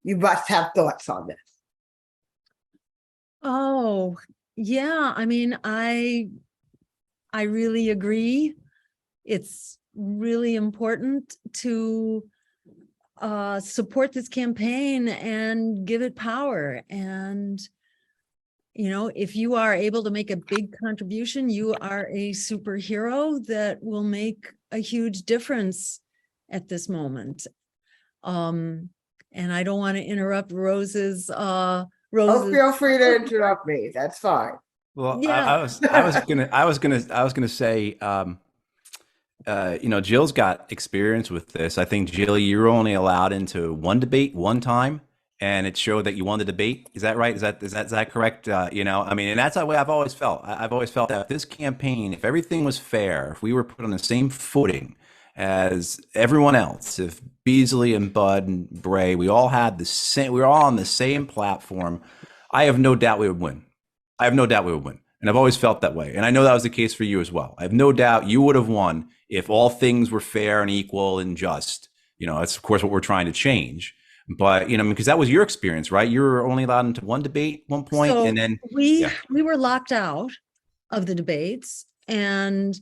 Speaker 1: you must have thoughts on this.
Speaker 2: Oh, yeah. I mean, I really agree. It's really important to support this campaign and give it power. And, if you are able to make a big contribution, you are a superhero that will make a huge difference at this moment. And I don't want to interrupt Rose's
Speaker 1: Oh, feel free to interrupt me. That's fine.
Speaker 3: Well,
Speaker 2: Yeah.
Speaker 3: I was gonna say, Jill's got experience with this. I think, Jill, you're only allowed into one debate one time, and it showed that you won the debate. Is that right? Is that correct? And that's the way I've always felt. I've always felt that this campaign, if everything was fair, if we were put on the same footing as everyone else, if Beasley and Bud and Bray, we were all on the same platform, I have no doubt we would win. And I've always felt that way. And I know that was the case for you as well. I have no doubt you would have won if all things were fair and equal and just. That's of course what we're trying to change. But, because that was your experience, right? You were only allowed into one debate at one point,
Speaker 2: So
Speaker 3: and then
Speaker 2: we were locked out of the debates, and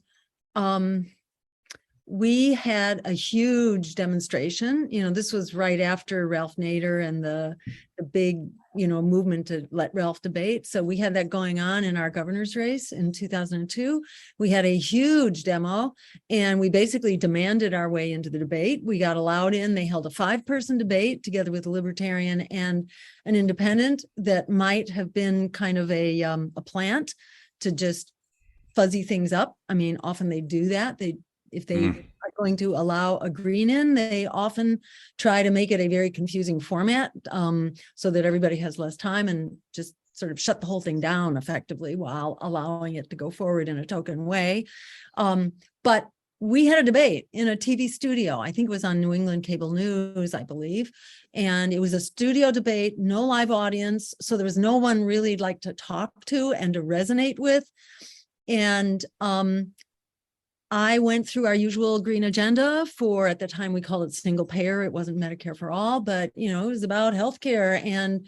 Speaker 2: we had a huge demonstration. This was right after Ralph Nader and the big, movement to let Ralph debate. So we had that going on in our governor's race in 2002. We had a huge demo, and we basically demanded our way into the debate. We got allowed in. They held a 5-person debate together with a libertarian and an independent that might have been kind of a plant to just fuzzy things up. I mean, often they do that. If they are going to allow a green in, they often try to make it a very confusing format, so that everybody has less time and just sort of shut the whole thing down effectively while allowing it to go forward in a token way. But we had a debate in a TV studio. I think it was on New England Cable News, I believe. And it was a studio debate, no live audience. So there was no one really to talk to and to resonate with. And I went through our usual green agenda for, at the time we called it single payer. It wasn't Medicare for all, but it was about healthcare and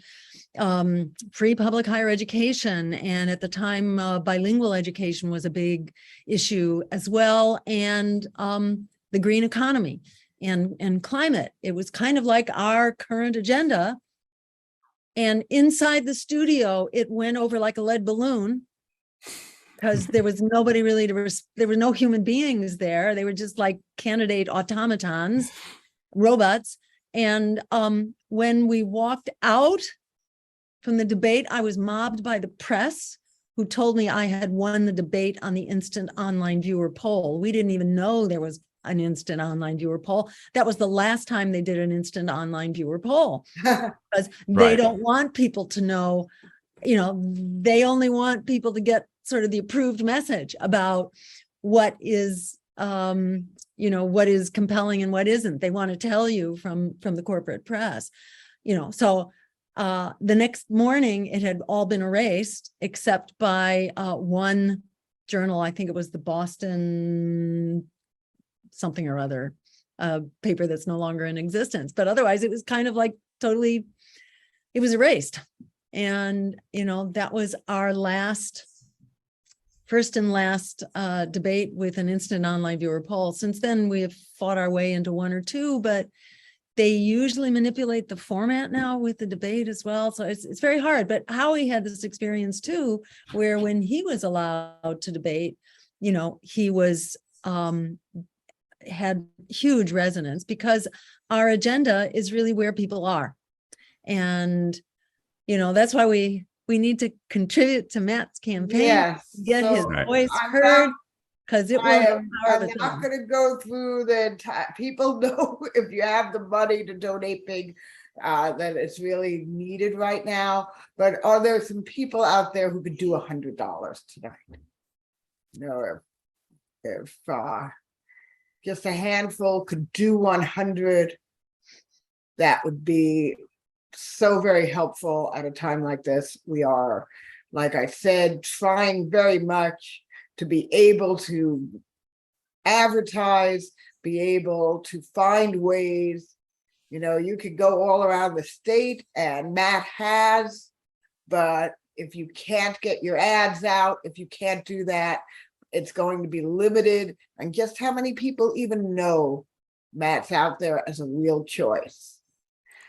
Speaker 2: free public higher education. And at the time, bilingual education was a big issue as well. And the green economy and climate. It was kind of like our current agenda. And inside the studio, it went over like a lead balloon, because there was nobody really there were no human beings there. They were just like candidate automatons, robots. And when we walked out from the debate, I was mobbed by the press, who told me I had won the debate on the instant online viewer poll. We didn't even know there was an instant online viewer poll. That was the last time they did an instant online viewer poll, because they don't want people to know, they only want people to get sort of the approved message about what is, what is compelling and what isn't. They want to tell you from the corporate press, so the next morning it had all been erased except by one journal. I think it was the Boston something or other, paper that's no longer in existence. But otherwise it was kind of like totally, it was erased. And, that was our first and last debate with an instant online viewer poll. Since then, we have fought our way into one or two, but they usually manipulate the format now with the debate as well. So it's very hard. But Howie had this experience too, where when he was allowed to debate, he was had huge resonance, because our agenda is really where people are. And, that's why we need to contribute to Matt's campaign,
Speaker 1: Yes.
Speaker 2: get his
Speaker 3: Right.
Speaker 2: voice
Speaker 1: I'm
Speaker 2: heard, because it will.
Speaker 1: I'm not going to go through the entire, people know if you have the money to donate big, that it's really needed right now. But are there some people out there who could do $100 tonight? If just a handful could do 100, that would be so very helpful at a time like this. We are, like I said, trying very much to be able to advertise, be able to find ways. You could go all around the state, and Matt has, but if you can't get your ads out, if you can't do that, it's going to be limited on just how many people even know Matt's out there as a real choice.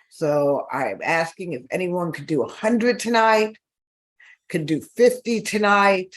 Speaker 1: So I'm asking if anyone could do 100 tonight, could do 50 tonight.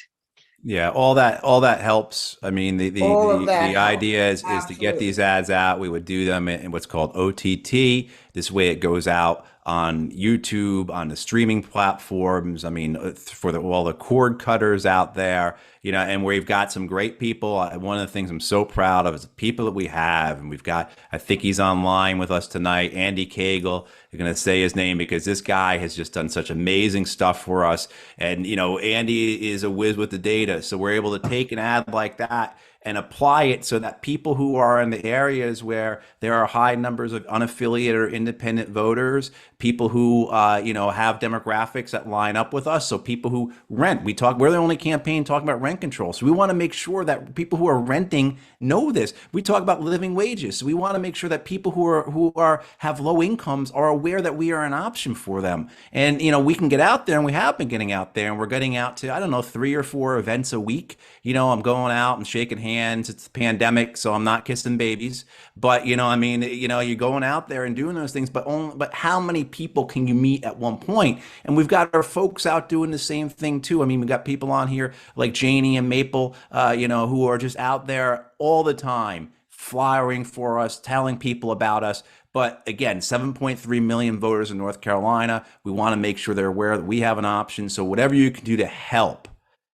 Speaker 3: Yeah, all that helps. I mean, the idea is to get these ads out. We would do them in what's called OTT. This way it goes out on YouTube, on the streaming platforms. I mean, for all the cord cutters out there, and we've got some great people. One of the things I'm so proud of is the people that we have. And we've got, I think he's online with us tonight, Andy Cagle. You're going to say his name because this guy has just done such amazing stuff for us. And, Andy is a whiz with the data. So we're able to take an ad like that and apply it so that people who are in the areas where there are high numbers of unaffiliated or independent voters, people who have demographics that line up with us, so people who rent, we're the only campaign talking about rent control, so we want to make sure that people who are renting know this. We talk about living wages, so we want to make sure that people who have low incomes are aware that we are an option for them. And we can get out there, and we have been getting out there, and we're getting out to 3 or 4 events a week. I'm going out and shaking hands. It's the pandemic, so I'm not kissing babies. But you're going out there and doing those things. But how many people can you meet at one point? And we've got our folks out doing the same thing too. I mean, we've got people on here like Janie and Maple, who are just out there all the time, flyering for us, telling people about us. But again, 7.3 million voters in North Carolina. We want to make sure they're aware that we have an option. So whatever you can do to help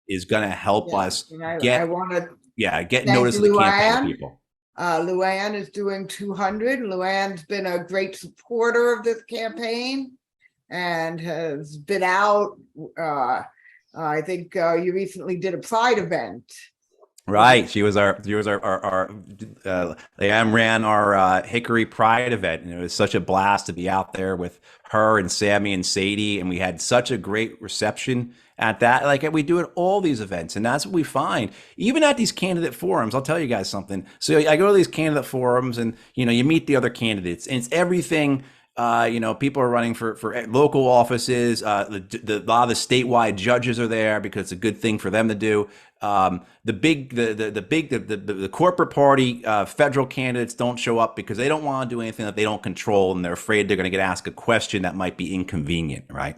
Speaker 3: is going to help us get notice of the campaign people.
Speaker 1: Luann is doing 200. Luann's been a great supporter of this campaign and has been out. I think you recently did a Pride event.
Speaker 3: Right. Leanne ran our Hickory Pride event, and it was such a blast to be out there with her and Sammy and Sadie. And we had such a great reception at that. Like we do at all these events. And that's what we find, even at these candidate forums. I'll tell you guys something. So I go to these candidate forums, and, you meet the other candidates, and it's everything. People are running for local offices. A lot of the statewide judges are there because it's a good thing for them to do. The corporate party federal candidates don't show up because they don't want to do anything that they don't control, and they're afraid they're going to get asked a question that might be inconvenient, right?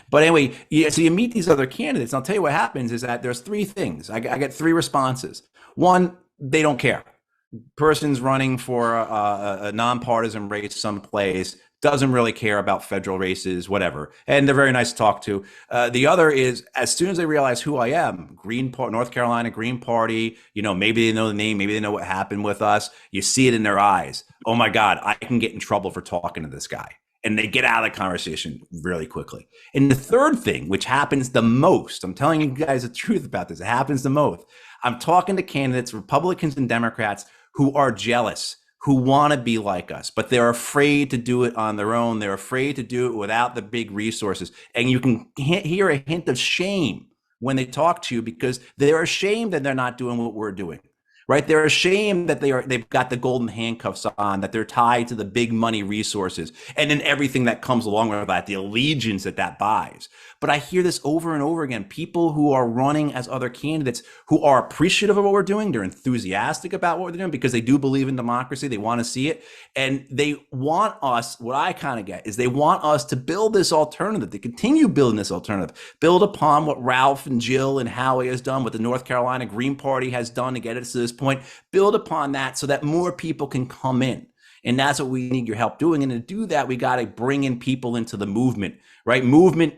Speaker 3: But anyway, so you meet these other candidates, and I'll tell you what happens is that there's 3 things. I get 3 responses. One, they don't care. Person's running for a nonpartisan race someplace. doesn't really care about federal races, whatever. And they're very nice to talk to. The other is, as soon as they realize who I am, North Carolina Green Party, maybe they know the name, maybe they know what happened with us. You see it in their eyes. Oh my God, I can get in trouble for talking to this guy. And they get out of the conversation really quickly. And the third thing, which happens the most, I'm telling you guys the truth about this, it happens the most. I'm talking to candidates, Republicans and Democrats, who are jealous, who want to be like us, but they're afraid to do it on their own. They're afraid to do it without the big resources. And you can hear a hint of shame when they talk to you because they're ashamed that they're not doing what we're doing, right? They're ashamed that they've got the golden handcuffs on, that they're tied to the big money resources, and then everything that comes along with that, the allegiance that buys. But I hear this over and over again. People who are running as other candidates who are appreciative of what we're doing, they're enthusiastic about what we're doing because they do believe in democracy. They want to see it. And they want us, what I kind of get is they want us to build this alternative, to continue building this alternative, build upon what Ralph and Jill and Howie has done, what the North Carolina Green Party has done to get us to this point, build upon that so that more people can come in. And that's what we need your help doing. And to do that, we got to bring in people into the movement, right? Movement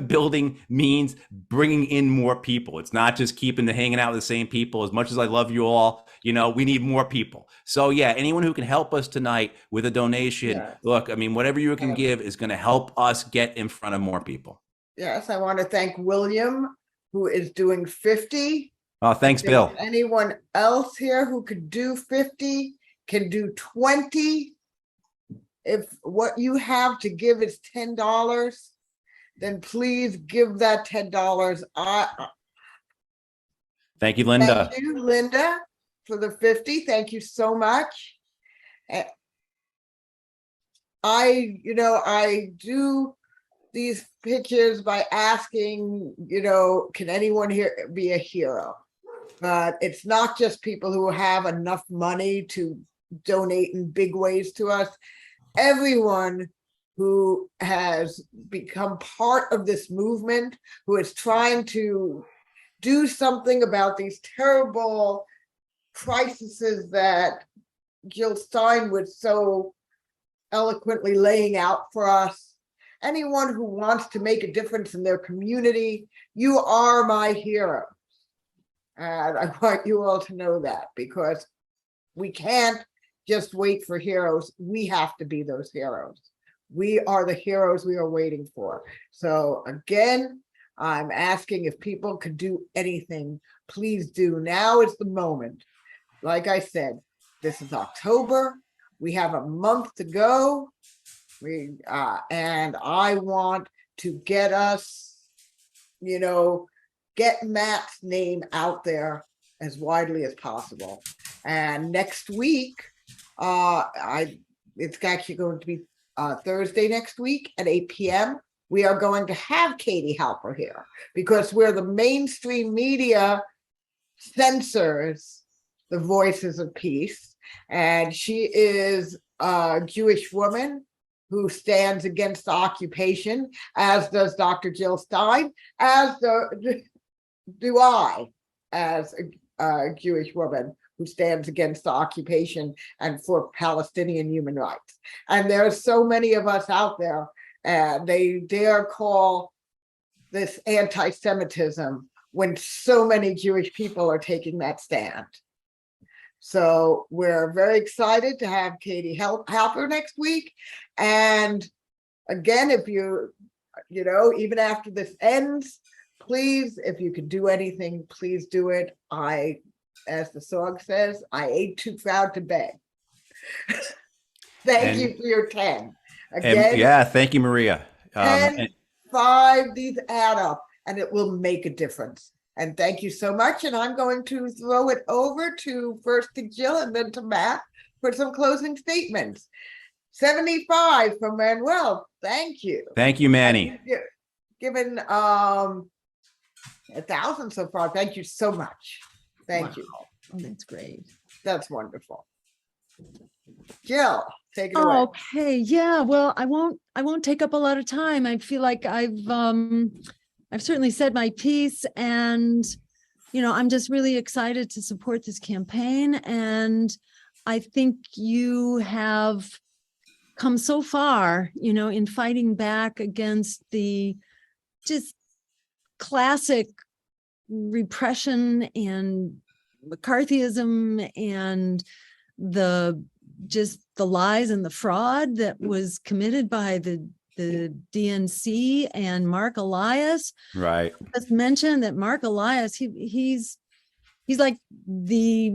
Speaker 3: building means bringing in more people. It's not just hanging out with the same people. As much as I love you all, we need more people. So yeah, anyone who can help us tonight with a donation, look, whatever you can give is going to help us get in front of more people.
Speaker 1: Yes, I want to thank William, who is doing 50.
Speaker 3: Oh, thanks, Bill.
Speaker 1: Anyone else here who could do 50 can do 20. If what you have to give is $10, then please give that $10.
Speaker 3: Thank you, Linda.
Speaker 1: Thank you, Linda, for the 50. Thank you so much. I do these pictures by asking, can anyone here be a hero? But it's not just people who have enough money to donate in big ways to us. Everyone who has become part of this movement, who is trying to do something about these terrible crises that Jill Stein was so eloquently laying out for us. Anyone who wants to make a difference in their community, you are my hero. And I want you all to know that, because we can't just wait for heroes. We have to be those heroes. We are the heroes we are waiting for. So again, I'm asking if people could do anything, please do. Now is the moment. Like I said, this is October. We have a month to go. And I want to get us, get Matt's name out there as widely as possible. And next week, it's actually going to be Thursday next week at 8 p.m. We are going to have Katie Halper here because where the mainstream media censors the voices of peace. And she is a Jewish woman who stands against occupation, as does Dr. Jill Stein, as do I, as a Jewish woman who stands against occupation and for Palestinian human rights. And there are so many of us out there, and they dare call this anti-Semitism when so many Jewish people are taking that stand. So we're very excited to have Katie Halper next week. And again, if even after this ends, please, if you could do anything, please do it. As the song says, I ain't too proud to beg. Thank you for your 10. Again,
Speaker 3: thank you, Maria.
Speaker 1: 10, 5, these add up, and it will make a difference. And thank you so much. And I'm going to throw it over first to Jill and then to Matt for some closing statements. 75 from Manuel. Thank you.
Speaker 3: Thank you, Manny.
Speaker 1: Given 1,000 so far. Thank you so much. Thank you.
Speaker 2: Oh, that's great.
Speaker 1: That's wonderful. Jill, take it away.
Speaker 2: Okay. Yeah. Well, I won't take up a lot of time. I feel like I've certainly said my piece, and, I'm just really excited to support this campaign. And I think you have come so far, in fighting back against the just classic repression and McCarthyism and the lies and the fraud that was committed by the DNC and Mark Elias.
Speaker 3: Right.
Speaker 2: Just mentioned that Mark Elias, he's like the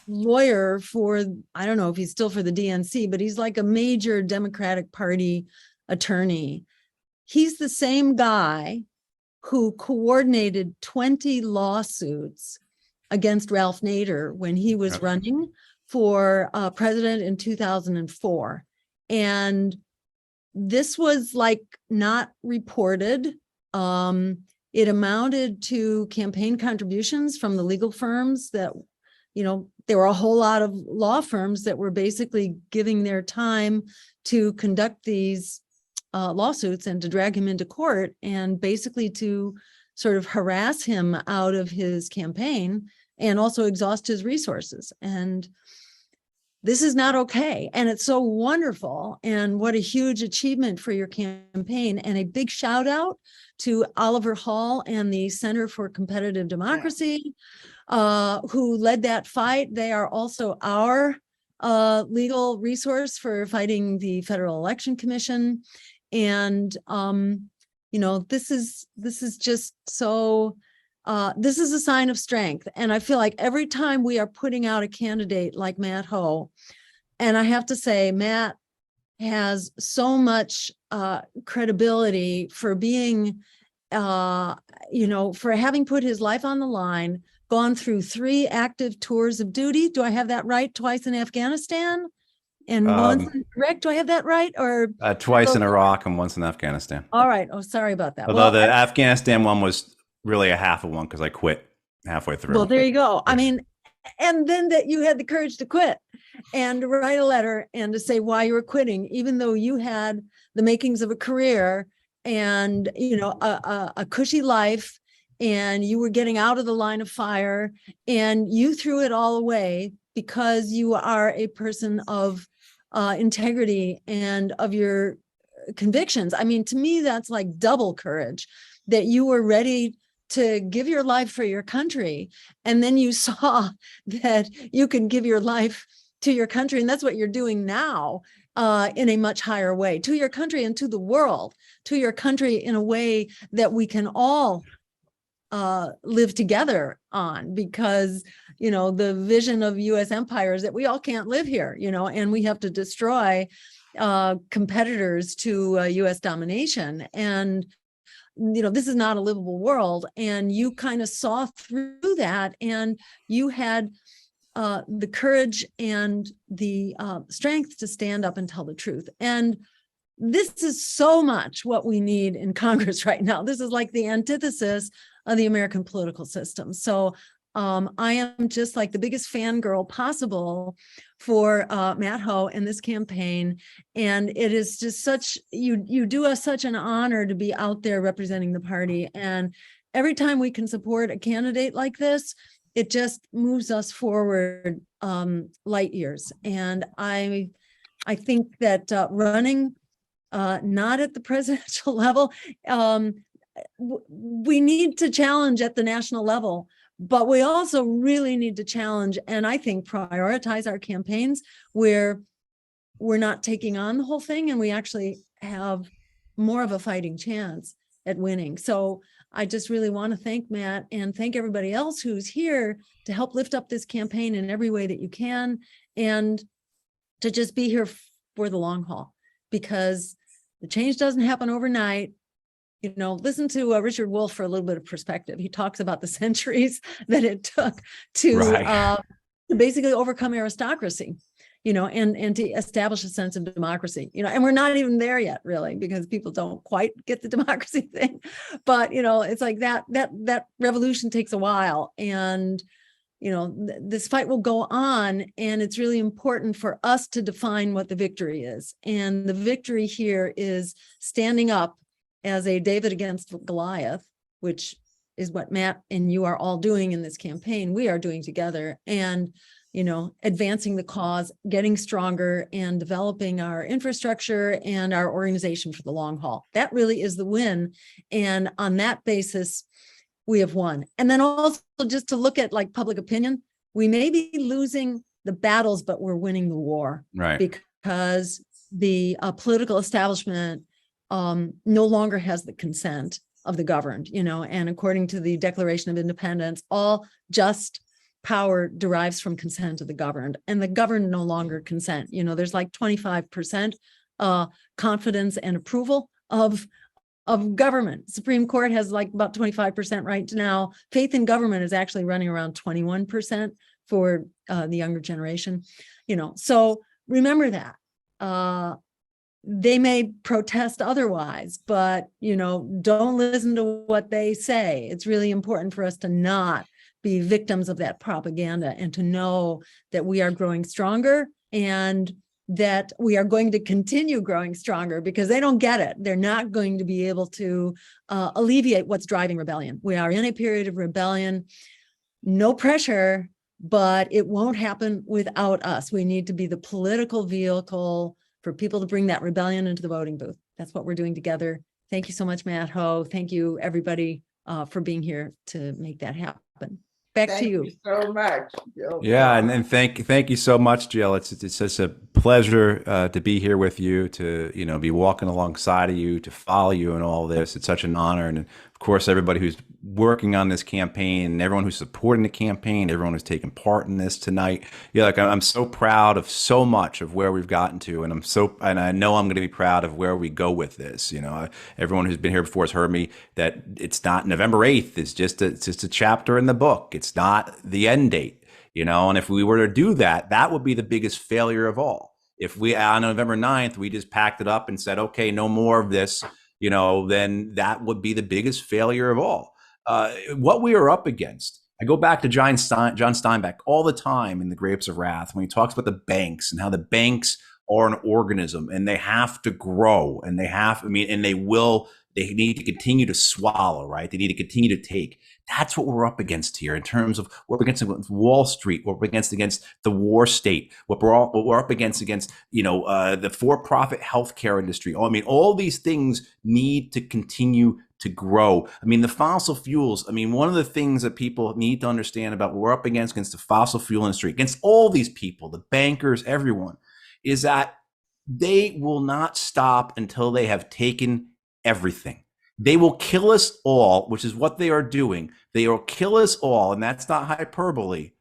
Speaker 2: lawyer for, I don't know if he's still for the DNC, but he's like a major Democratic Party attorney. He's the same guy who coordinated 20 lawsuits against Ralph Nader when he was running for president in 2004. And this was like not reported. It amounted to campaign contributions from the legal firms that, there were a whole lot of law firms that were basically giving their time to conduct these lawsuits and to drag him into court and basically to sort of harass him out of his campaign and also exhaust his resources. And this is not okay. And it's so wonderful. And what a huge achievement for your campaign. And a big shout out to Oliver Hall and the Center for Competitive Democracy, who led that fight. They are also our legal resource for fighting the Federal Election Commission. And, this is just so, this is a sign of strength. And I feel like every time we are putting out a candidate like Matt Hoh, and I have to say, Matt has so much credibility for being, for having put his life on the line, gone through 3 active tours of duty. Do I have that right? Twice in Afghanistan and once in Iraq. Do I have that right? Or
Speaker 3: twice in Iraq and once in Afghanistan.
Speaker 2: All right. Oh, sorry about that.
Speaker 3: Although the Afghanistan one was really a half of one because I quit halfway through.
Speaker 2: Well, there you go. I mean, and then that you had the courage to quit and to write a letter and to say why you were quitting, even though you had the makings of a career and, a cushy life, and you were getting out of the line of fire, and you threw it all away because you are a person of integrity and of your convictions. I mean, to me, that's like double courage, that you were ready to give your life for your country. And then you saw that you can give your life to your country. And that's what you're doing now in a much higher way, to your country and to the world, to your country in a way that we can all live together on, because, the vision of U.S. empire is that we all can't live here, and we have to destroy competitors to U.S. domination. And this is not a livable world. And you kind of saw through that, and you had the courage and the strength to stand up and tell the truth. And this is so much what we need in Congress right now. This is like the antithesis of the American political system. So I am just like the biggest fangirl possible for Matt Hoh and this campaign. And it is just such, you do us such an honor to be out there representing the party. And every time we can support a candidate like this, it just moves us forward light years. And I think that running not at the presidential level, we need to challenge at the national level, but we also really need to challenge and I think prioritize our campaigns where we're not taking on the whole thing and we actually have more of a fighting chance at winning. So I just really want to thank Matt and thank everybody else who's here to help lift up this campaign in every way that you can, and to just be here for the long haul, because the change doesn't happen overnight. Listen to Richard Wolff for a little bit of perspective. He talks about the centuries that it took to basically overcome aristocracy, and to establish a sense of democracy, and we're not even there yet, really, because people don't quite get the democracy thing. But, it's like that revolution takes a while, and, this fight will go on, and it's really important for us to define what the victory is. And the victory here is standing up as a David against Goliath, which is what Matt and you are all doing in this campaign. We are doing together, and advancing the cause, getting stronger, and developing our infrastructure and our organization for the long haul. That really is the win. And on that basis, we have won. And then also just to look at like public opinion, we may be losing the battles, but we're winning the war.
Speaker 3: Right.
Speaker 2: Because the political establishment no longer has the consent of the governed, and according to the Declaration of Independence, all just power derives from consent of the governed, and the governed no longer consent. There's like 25% confidence and approval of government. Supreme Court has like about 25% right now. Faith in government is actually running around 21% for the younger generation. So remember that. They may protest otherwise, but don't listen to what they say. It's really important for us to not be victims of that propaganda, and to know that we are growing stronger, and that we are going to continue growing stronger, because they don't get it. They're not going to be able to alleviate what's driving rebellion. We are in a period of rebellion, no pressure, but it won't happen without us. We need to be the political vehicle for people to bring that rebellion into the voting booth. That's what we're doing together. Thank you so much, Matt Hoh. Thank you, everybody, for being here to make that happen. Back to you.
Speaker 1: Thank you so much, Jill.
Speaker 3: Yeah, and thank you so much, Jill. It's such a pleasure to be here with you, to be walking alongside of you, to follow you in all this. It's such an honor, and of course, everybody who's working on this campaign, and everyone who's supporting the campaign, everyone who's taking part in this tonight. Yeah, like I'm so proud of so much of where we've gotten to, and I know I'm going to be proud of where we go with this. Everyone who's been here before has heard me that it's not November 8th. It's just a chapter in the book. It's not the end date. And if we were to do that, that would be the biggest failure of all. If we on November 9th, we just packed it up and said, okay, no more of this, then that would be the biggest failure of all. What we are up against, I go back to John Steinbeck all the time in The Grapes of Wrath, when he talks about the banks and how the banks are an organism, and they have to grow, and they need to continue to swallow, right? They need to continue to take. That's what we're up against here in terms of what we're against Wall Street, what we're against the war state, what we're up against the for-profit healthcare industry. All these things need to continue to grow. The fossil fuels, one of the things that people need to understand about what we're up against the fossil fuel industry, against all these people, the bankers, everyone, is that they will not stop until they have taken everything. They will kill us all, which is what they are doing. They will kill us all, and that's not hyperbole,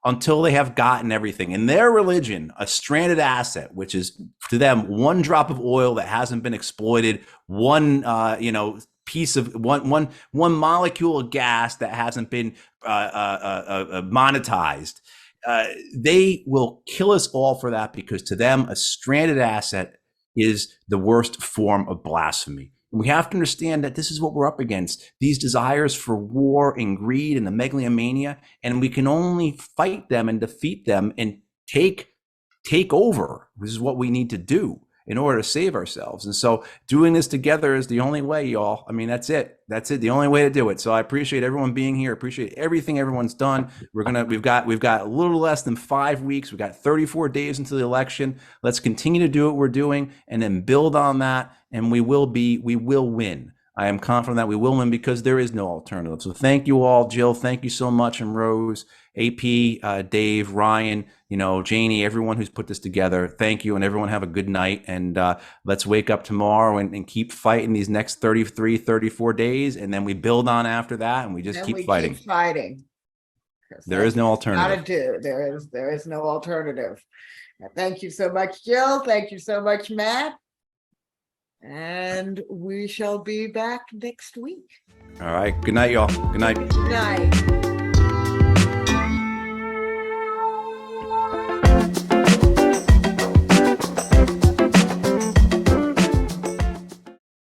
Speaker 3: until they have gotten everything. In their religion, a stranded asset, which is to them one drop of oil that hasn't been exploited, one piece of one molecule of gas that hasn't been monetized. They will kill us all for that, because to them, a stranded asset is the worst form of blasphemy. We have to understand that this is what we're up against, these desires for war and greed and the megalomania, and we can only fight them and defeat them and take over. This is what we need to do in order to save ourselves. And so doing this together is the only way, y'all. That's it. That's it. The only way to do it. So I appreciate everyone being here. Appreciate everything everyone's done. We've got a little less than 5 weeks. We've got 34 days until the election. Let's continue to do what we're doing and then build on that. And we will win. I am confident that we will win, because there is no alternative. So thank you all. Jill, thank you so much. And Rose, AP, Dave, Ryan, Janie, everyone who's put this together. Thank you. And everyone have a good night. And let's wake up tomorrow and keep fighting these next 33, 34 days. And then we build on after that, and we just keep fighting. There is no alternative.
Speaker 1: There is no alternative. Thank you so much, Jill. Thank you so much, Matt. And we shall be back next week.
Speaker 3: All right. Good night, y'all. Good night.
Speaker 1: Good night.